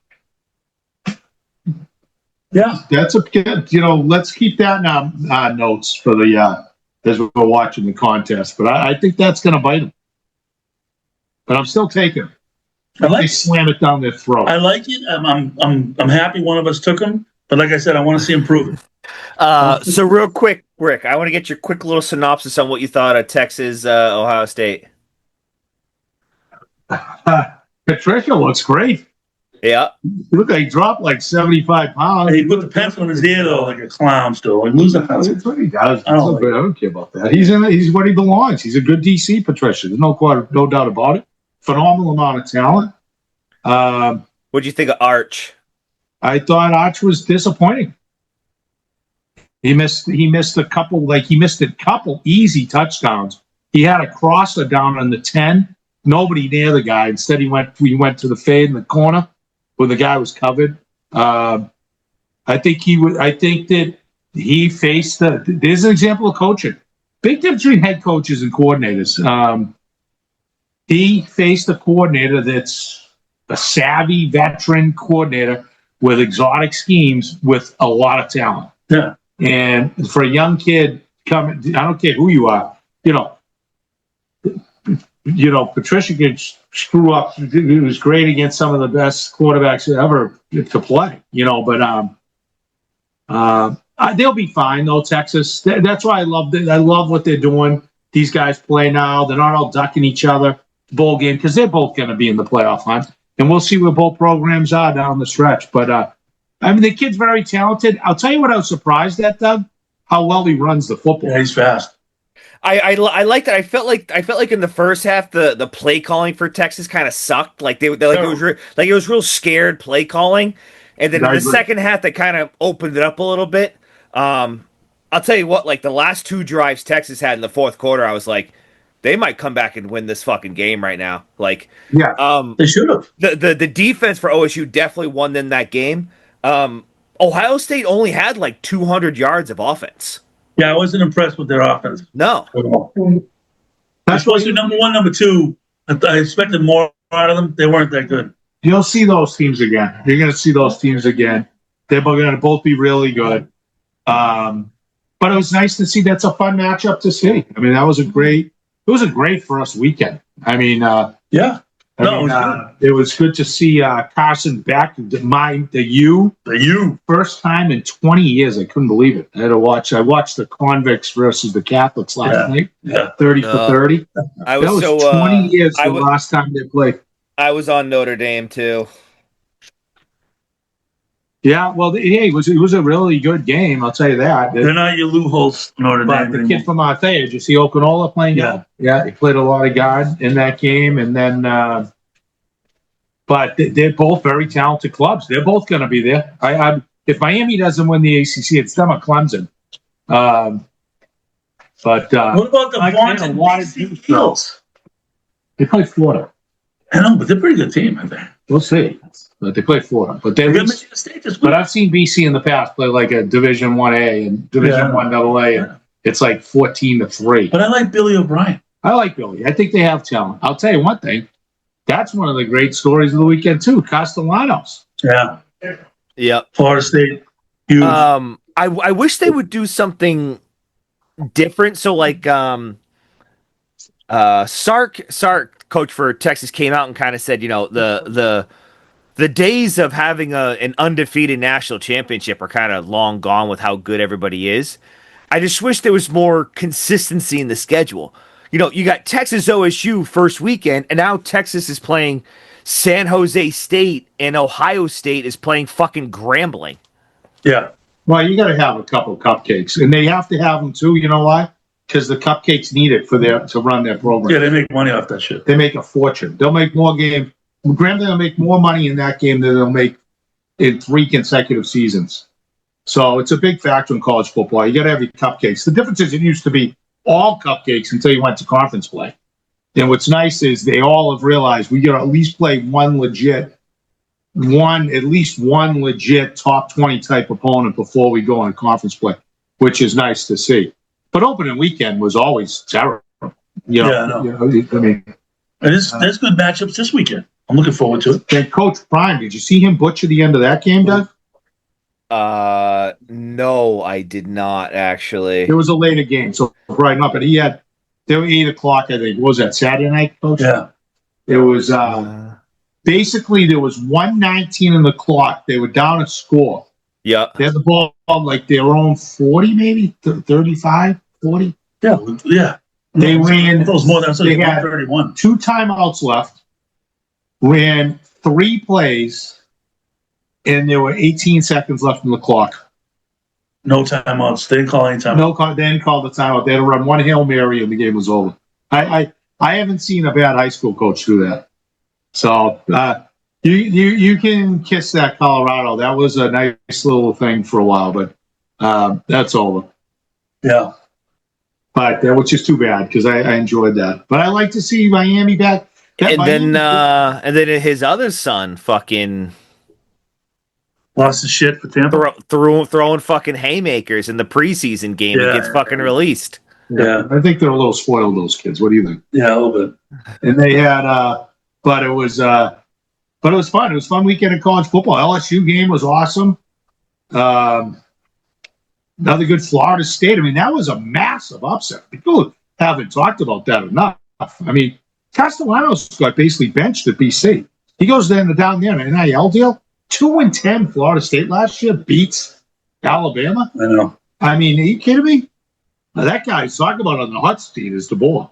yeah, that's a good. Let's keep that in our notes for the as we're watching the contest. But I think that's going to bite them. But I'm still taking them. They slam it down their throat. I like it. I'm happy one of us took him. But like I said, I want to see him prove it. So real quick, Rick, I want to get your quick little synopsis on what you thought of Texas, Ohio State. Patricia looks great. Yeah. Look, he dropped like 75 pounds. He put the pencil in his ear though, like a clown still. He lose the pencil. That's what he does. I don't care about that. He's what he belongs. He's a good DC Patricia. There's no doubt about it. Phenomenal amount of talent. What'd you think of Arch? I thought Arch was disappointing. He missed a couple easy touchdowns. He had a crosser down on the 10. Nobody near the guy. Instead, he went to the fade in the corner where the guy was covered. I think that he faced there's an example of coaching. Big difference between head coaches and coordinators. He faced a coordinator that's a savvy veteran coordinator with exotic schemes with a lot of talent. Yeah. And for a young kid coming, I don't care who you are, Patricia could screw up. He was great against some of the best quarterbacks ever to play, but they'll be fine though. Texas. That's why I love it. I love what they're doing. These guys play now. They're not all ducking each other. Bowl game because they're both going to be in the playoff hunt, and we'll see where both programs are down the stretch. But the kid's very talented. I'll tell you what I was surprised at, Doug, how well he runs the football. Yeah, he's fast. I like that. I felt like in the first half the play calling for Texas kind of sucked. Like it was real scared play calling, and then in the second half they kind of opened it up a little bit. I'll tell you what, like the last two drives Texas had in the fourth quarter, I was like, they might come back and win this fucking game right now. Like, yeah, they should have. The defense for OSU definitely won them that game. Ohio State only had like 200 yards of offense. Yeah, I wasn't impressed with their offense. No. That's supposed to be number one, number two. I expected more out of them. They weren't that good. You'll see those teams again. You're going to see those teams again. They're going to both be really good. But it was nice to see. That's a fun matchup to see. I mean, it was a great for us weekend. I mean, yeah. It was good to see Carson back. The U first time in 20 years. I couldn't believe it. I watched the Convicts versus the Catholics last night. Yeah, 30 for 30. That was 20 years the last time they played. I was on Notre Dame too. Yeah, well, it was a really good game. I'll tell you that. They're not your Lou Holtz Notre Dame. But the kid from Althea, did you see Okinola playing? Yeah, he played a lot of guard in that game, and then. But they're both very talented clubs. They're both going to be there. If Miami doesn't win the ACC, it's them or Clemson. But what about the Boston Heels? They play Florida. I know, but they're a pretty good team, I think. We'll see. But they play Florida. But but I've seen BC in the past play like a Division 1A and Division 1 AA, and it's like 14-3. But I like Billy O'Brien. I like Billy. I think they have talent. I'll tell you one thing. That's one of the great stories of the weekend too. Castellanos. Yeah. Yep. Florida State. Huge. I wish they would do something different. So like Sark, coach for Texas, came out and kind of said, the days of having an undefeated national championship are kind of long gone with how good everybody is. I just wish there was more consistency in the schedule. You got Texas OSU first weekend, and now Texas is playing San Jose State, and Ohio State is playing fucking Grambling. Yeah. Well, you got to have a couple cupcakes, and they have to have them too. You know why? Because the cupcakes need it to run their program. Yeah, they make money off that shit. They make a fortune. They'll make more game. Graham, they'll make more money in that game than they'll make in 3 consecutive seasons. So it's a big factor in college football. You got to have your cupcakes. The difference is it used to be all cupcakes until you went to conference play. And what's nice is they all have realized we got to at least play at least one legit top 20 type opponent before we go on conference play, which is nice to see. But opening weekend was always terrible. You know, Yeah, I know. I mean, There's good matchups this weekend. I'm looking forward to it. and Coach Prime, did you see him butcher the end of that game, Doug? No, I did not actually. It was a later game, so brighten up. But they were 8 o'clock, I think. What was that, Saturday night, Coach? Yeah. It was basically there was 1:19 in the clock. They were down a score. Yeah. They had the ball like their own 40, maybe 35, 40. Yeah. They ran. It was more than They had 31. 2 timeouts left. Ran 3 plays, and there were 18 seconds left in the clock. No timeouts. They didn't call any timeouts. No, they didn't call the timeout. They had to run 1 Hail Mary, and the game was over. I haven't seen a bad high school coach do that. So you can kiss that, Colorado. That was a nice little thing for a while, but that's over. Yeah. But that was just too bad because I enjoyed that. But I like to see Miami back. And then his other son fucking Lost his shit for Tampa. throwing fucking haymakers in the preseason game and gets fucking released. Yeah. I think they're a little spoiled, those kids. What do you think? Yeah, a little bit. And they had, but it was fun. It was a fun weekend of college football. LSU game was awesome. Another good Florida State. I mean, that was a massive upset. People haven't talked about that enough. I mean, Castellanos got basically benched at BC. He goes down there in an NIL deal. 2-10 Florida State last year beats Alabama. I know. I mean, are you kidding me? Now, that guy's talking about on the hot seat is DeBoer.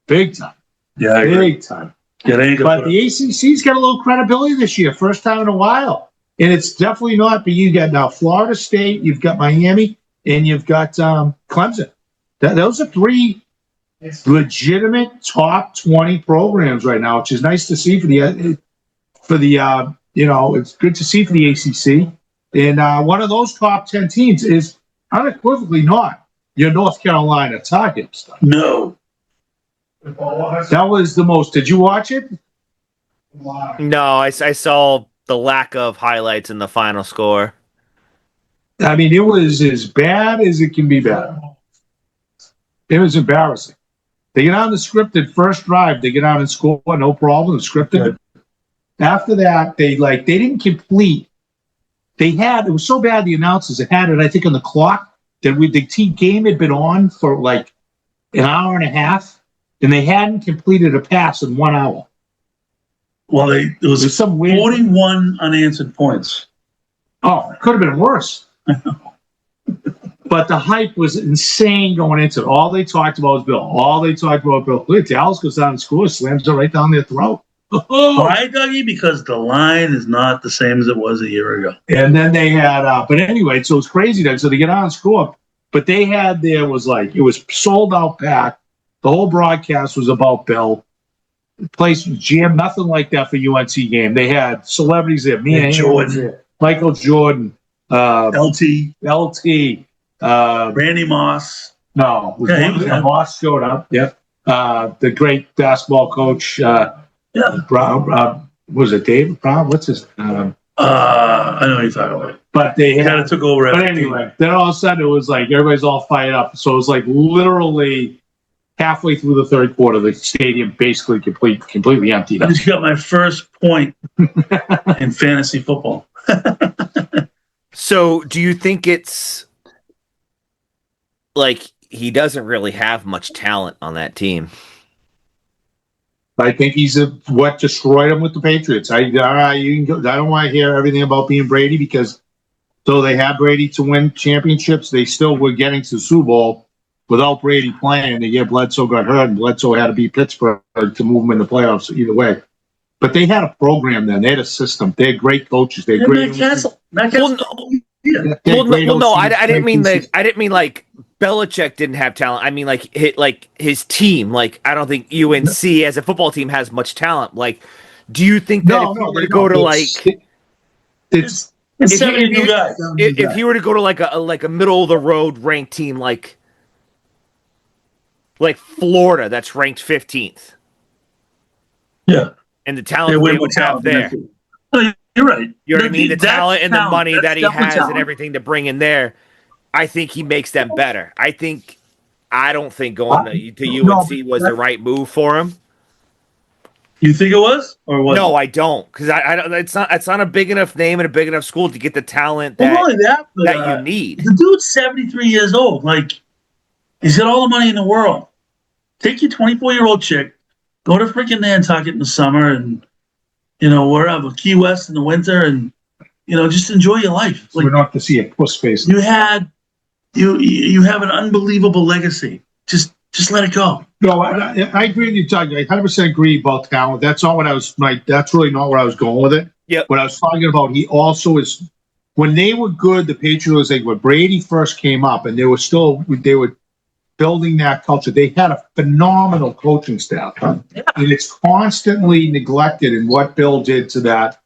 Big time. Yeah, I agree. Big time. Yeah, they ain't But the ACC's got a little credibility this year, first time in a while. And it's definitely not, but you got now Florida State, you've got Miami, and you've got Clemson. Those are 3 legitimate top 20 programs right now, which is nice to see for the it's good to see for the ACC. And one of those top 10 teams is unequivocally not your North Carolina Tar Heels. No. That was the most. Did you watch it? No, I saw the lack of highlights in the final score. I mean, it was as bad as it can be bad. It was embarrassing. They get on the scripted first drive. They get on and score, no problem. Scripted. After that, they didn't complete. It was so bad, the announcers had it, I think, on the clock that the team game had been on for like an hour and a half, and they hadn't completed a pass in 1 hour. Well, it was some weird 41 unanswered points. Oh, it could have been worse. But the hype was insane going into it. All they talked about was Bill. Look at Dallas goes down and scores, slams it right down their throat. Why, Dougie? Because the line is not the same as it was a year ago. And then they had, but anyway, so it's crazy then. So they get on and score, but it was sold out packed. The whole broadcast was about Bill. The place was jammed, nothing like that for UNC game. They had celebrities there, Jordan, Michael Jordan, LT, Randy Moss. No, Moss showed up. Yep. The great basketball coach. Brown, was it David Brown? What's his? I know what you're talking about. But they kind of took over. But anyway, then all of a sudden it was like everybody's all fired up. So it was like literally halfway through the third quarter, the stadium basically completely emptied I up. just got my first point in fantasy football. So, do you think it's like he doesn't really have much talent on that team? I think he's what destroyed him with the Patriots. I don't want to hear everything about being Brady because though they had Brady to win championships, they still were getting to the Super Bowl without Brady playing. The year Bledsoe got hurt, and Bledsoe had to beat Pittsburgh to move them in the playoffs either way. But they had a program then. They had a system. They had great coaches. They had great. Matt Castle. Yeah. I didn't mean like Belichick didn't have talent. I mean like his team. Like I don't think UNC as a football team has much talent. Like, do you think that No, if you no, were they to go don't. to like It's It's if 70 you, new guys. if you were to go to like a middle of the road ranked team like Florida that's ranked 15th Yeah. and the They talent that way they more would have talent than that there. team. No, you're right. You know what I mean? The That's talent and the talent. money That's that he definitely has and talent. everything to bring in there, I think he makes them better. I don't think going to no, UNC was the right move for him. You think it was or No, wasn't? I don't, because I don't. It's not a big enough name and a big enough school to get the talent Well, not only that, but that you need. the dude's 73 years old. Like, he's got all the money in the world. Take your 24-year-old chick, go to freaking Nantucket in the summer and, wherever, Key West in the winter, and, just enjoy your life. we're Like, not to see a puss face. you have an unbelievable legacy. Just let it go. No, I agree with you, Doug. I 100% agree about talent. That's not what I was like. That's really not where I was going with it. Yep. What I was talking about, he also is when they were good. The Patriots, like when Brady first came up, and they were building that culture. They had a phenomenal coaching staff, and it's constantly neglected. And what Bill did to that,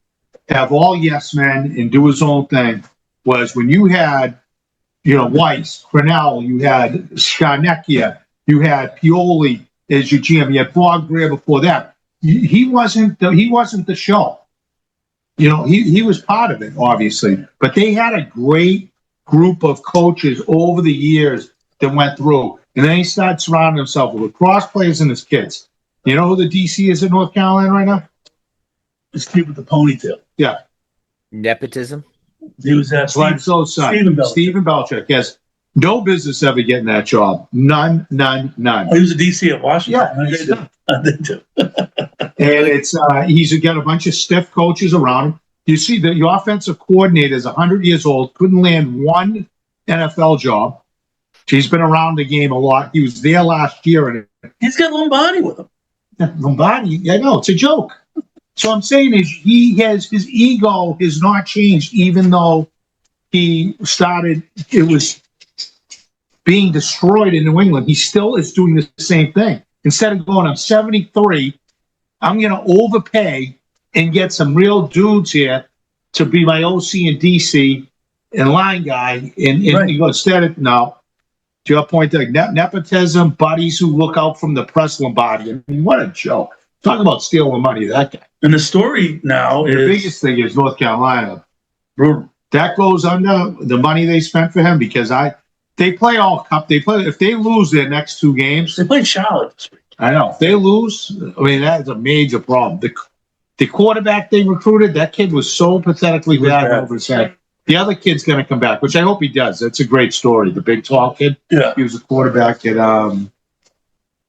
have all yes men and do his own thing, was when you had, Weiss, Cornell, you had Skarnecchia, you had Pioli as your GM, you had Bob Greer before that. He wasn't the show. He was part of it, obviously, but they had a great group of coaches over the years that went through, and then he started surrounding himself with lacrosse players and his kids. You know who the DC is in North Carolina right now? This kid with the ponytail. Yeah, Nepotism. He was at Bledsoe's son, Stephen Belichick. Has no business ever getting that job. None. Oh, he was a DC at Washington. Yeah, I did too. And it's he's got a bunch of stiff coaches around him. You see that your offensive coordinator is 100 years old, couldn't land one NFL job. He's been around the game a lot. He was there last year, and He's got Lombardi with him. Lombardi. I know it's a joke. So I'm saying is his ego has not changed, even though it was being destroyed in New England. He still is doing the same thing. Instead of going, I'm 73, I'm going to overpay and get some real dudes here to be my OC and DC and line guy. And Right. you go, instead of, no, to your point, like nepotism, buddies who look out from the press Lombardi. I mean, what a joke. Talk about stealing money, that guy. And the story now The is biggest thing is North Carolina. brutal. That goes under the money they spent for him because they play all cup. If they lose their next two games, They played Charlotte this week. I know. If they lose, I mean, that is a major problem. The quarterback they recruited, that kid was so pathetically bad over his head. The other kid's going to come back, which I hope he does. That's a great story. The big, tall kid. Yeah. He was a quarterback at,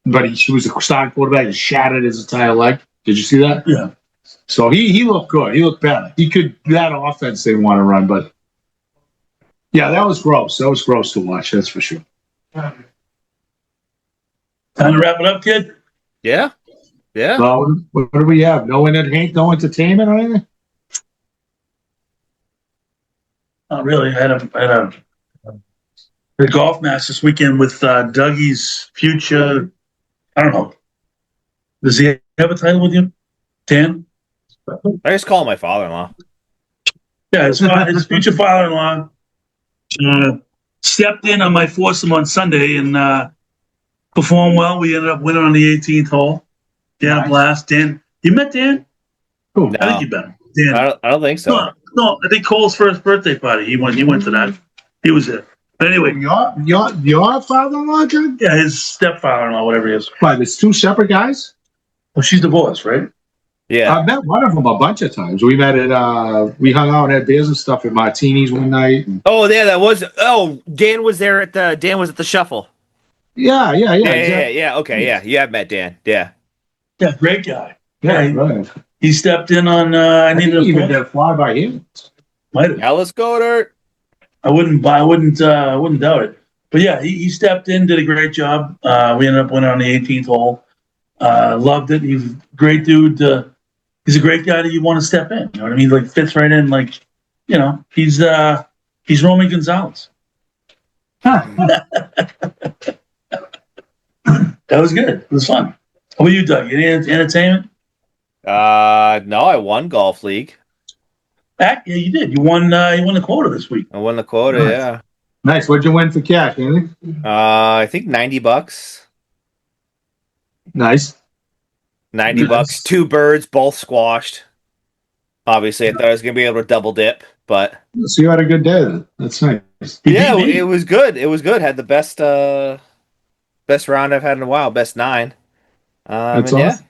but he was a starting quarterback and shattered his entire leg. Did you see that? Yeah. So he looked good. He looked better. He could, that offense they want to run, but yeah, that was gross. That was gross to watch. That's for sure. Time to wrap it up, kid. Yeah. Yeah. What do we have? No entertainment or anything? Not really. I had a golf match this weekend with Dougie's future. I don't know. Does he have a title with you, Dan? I just call him my father-in-law. Yeah, his future father-in-law stepped in on my foursome on Sunday and performed well. We ended up winning on the 18th hole. Dan, a blast. Dan, you met Dan? Cool. No. I think you met him. Dan. I don't think so. No, I think Cole's first birthday party. He went to that. He was there. But anyway, Your father-in-law, John? yeah, his stepfather-in-law, whatever he is. Why, there's two separate guys? Well, she's divorced, right? Yeah. I've met one of them a bunch of times. We met at, we hung out and had beers and stuff at Martini's one night. Oh, yeah, that was. Oh, Dan was at the shuffle. Yeah. Yeah. Okay, yeah. You have met Dan. Yeah. Yeah, great guy. Yeah, right. He stepped in on. I needed Even a did fly by him. might have. Yeah, let's go, Dirt. I wouldn't doubt it. But yeah, he stepped in, did a great job. We ended up winning on the 18th hole. Loved it. He's a great dude. He's a great guy that you want to step in. You know what I mean? Like fits right in. Like, he's He's Romy Gonzalez. That was good. It was fun. How about you, Doug? Any entertainment? No, I won golf league. Yeah, you did. You won. You won the quota this week. I won the quota. Nice. Yeah. Nice. What'd you win for cash, Andy? I think $90. Nice. $90. 2 birds, both squashed. Obviously, I thought I was gonna be able to double dip, but So you had a good day then. That's nice. yeah, it was good. It was good. Had the best round I've had in a while. Best 9. That's and awesome.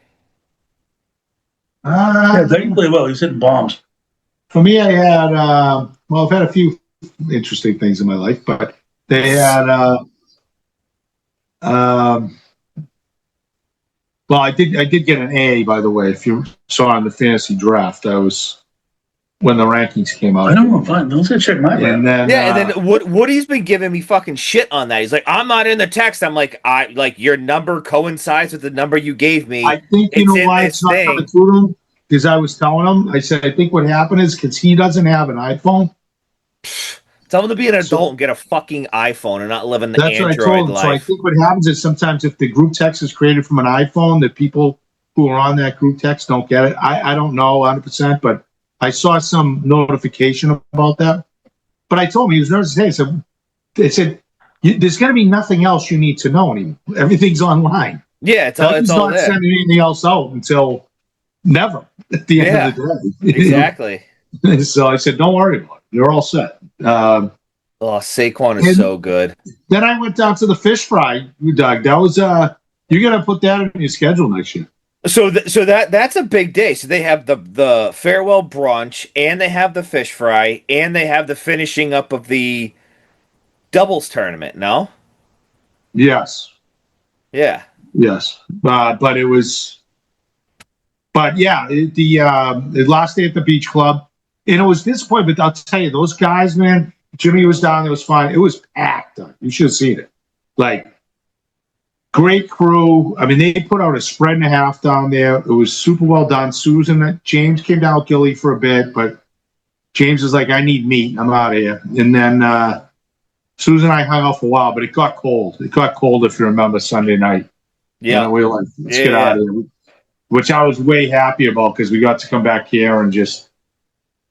Yeah, Doug played well. He was hitting bombs. For me, I had I've had a few interesting things in my life, but they had well, I did get an A, by the way. If you saw in the fantasy draft, I was when the rankings came out. I know. Fine. Let's go check my. And then and then Woody's been giving me fucking shit on that. He's like, I'm not in the text. I'm like, your number coincides with the number you gave me. I think you It's know in why this it's not thing. coming through to him because I was telling him. I said I think what happened is because he doesn't have an iPhone. Tell him to be an adult and get a fucking iPhone and not live in the That's what I Android told him. So I life. think what happens is sometimes if the group text is created from an iPhone, that people who are on that group text don't get it. I don't know 100%, but I saw some notification about that. But I told him he was nervous today. So they said there's going to be nothing else you need to know anymore. Everything's online. Yeah, it's He's all not there. sending anything else out until never at the end of the day. Exactly. So I said, don't worry about it. You're all set. Oh, Saquon is so good. Then I went down to the fish fry, Doug. That was you're gonna put that in your schedule next year. So that's a big day. So they have the farewell brunch, and they have the fish fry, and they have the finishing up of the doubles tournament. No, Yes, yeah, but it was, but yeah, the last day at the beach club, and it was disappointing. But I'll tell you, those guys, man. Jimmy was down. It was fine. It was packed. You should have seen it. Like, great crew. I mean, they put out a spread and a half down there. It was super well done. James came down with Gilly for a bit, but James was like, I need meat. I'm out of here. And then Susan and I hung out for a while, but it got cold. It got cold, if you remember, Sunday night. yeah. And we were like, let's get out of here. Which I was way happy about because we got to come back here and just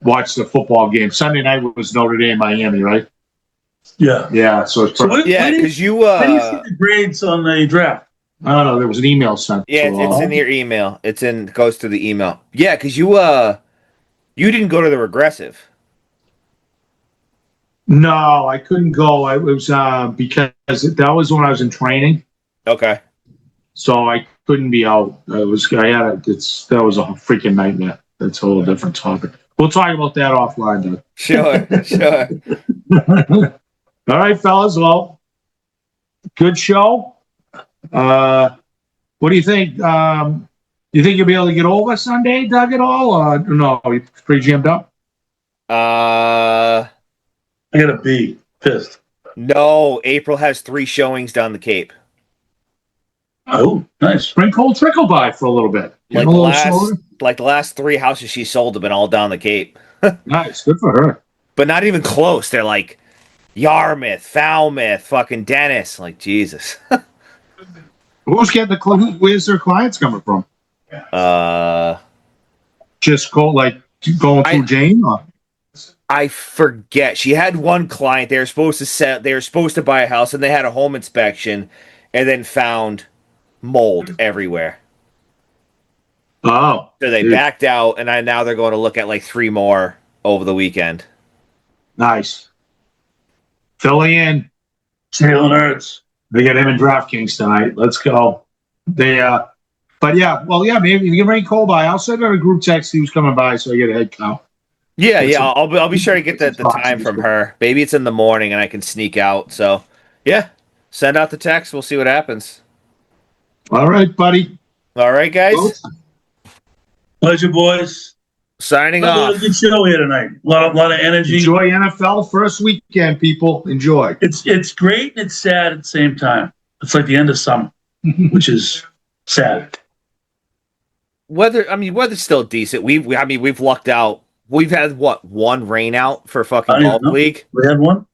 watch the football game. Sunday night was Notre Dame, Miami, right? Yeah. Yeah, so it's perfect. Yeah, because you When do you see the grades on the draft? I don't know. There was an email sent. yeah, it's in your email. Goes to the email. Yeah, because you didn't go to the regressive. No, I couldn't go. It was because that was when I was in training, Okay. so I couldn't be out. That was a freaking nightmare. That's a whole different topic. We'll talk about that offline, though. Sure. All right, fellas. Well, good show. What do you think? You think you'll be able to get over Sunday, Doug, at all? Or no, you're pretty jammed up. I got a B. Pissed. No. April has 3 showings down the Cape. Oh, nice. Sprinkle trickle by for a little bit. Like Getting a little slower. the last 3 houses she sold have been all down the Cape. Nice, good for her. But not even close. They're like Yarmouth, Falmouth, fucking Dennis. Like, Jesus. Who's getting the? Where's their clients coming from? Just going through Jane. Or? I forget. She had one client. They were supposed to buy a house, and they had a home inspection, and then found mold everywhere. Oh, So they backed out, and now they're going to look at like 3 more over the weekend. nice. Philly in. Jalen Hurts. They get him in DraftKings tonight. Let's go. Maybe you can bring Cole by. I'll send out a group text. He was coming by, so I get a head count. Yeah. I'll be sure to get the time from her. Maybe it's in the morning, and I can sneak out. So, yeah, send out the text. We'll see what happens. All right, buddy. All right, guys. Pleasure, boys. Signing Another off. good show here tonight. A lot of energy. Enjoy NFL first weekend, people. Enjoy. It's great and it's sad at the same time. It's like the end of summer, which is sad. Weather's still decent. We've lucked out we've had one rain out for I fucking don't even golf know. league. We had one.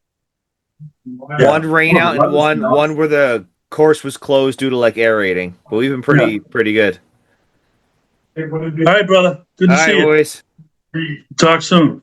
Yeah. One rain out and one where the course was closed due to like aerating. But we've been pretty good. All right, brother. Good to All right, see you. boys. Talk soon.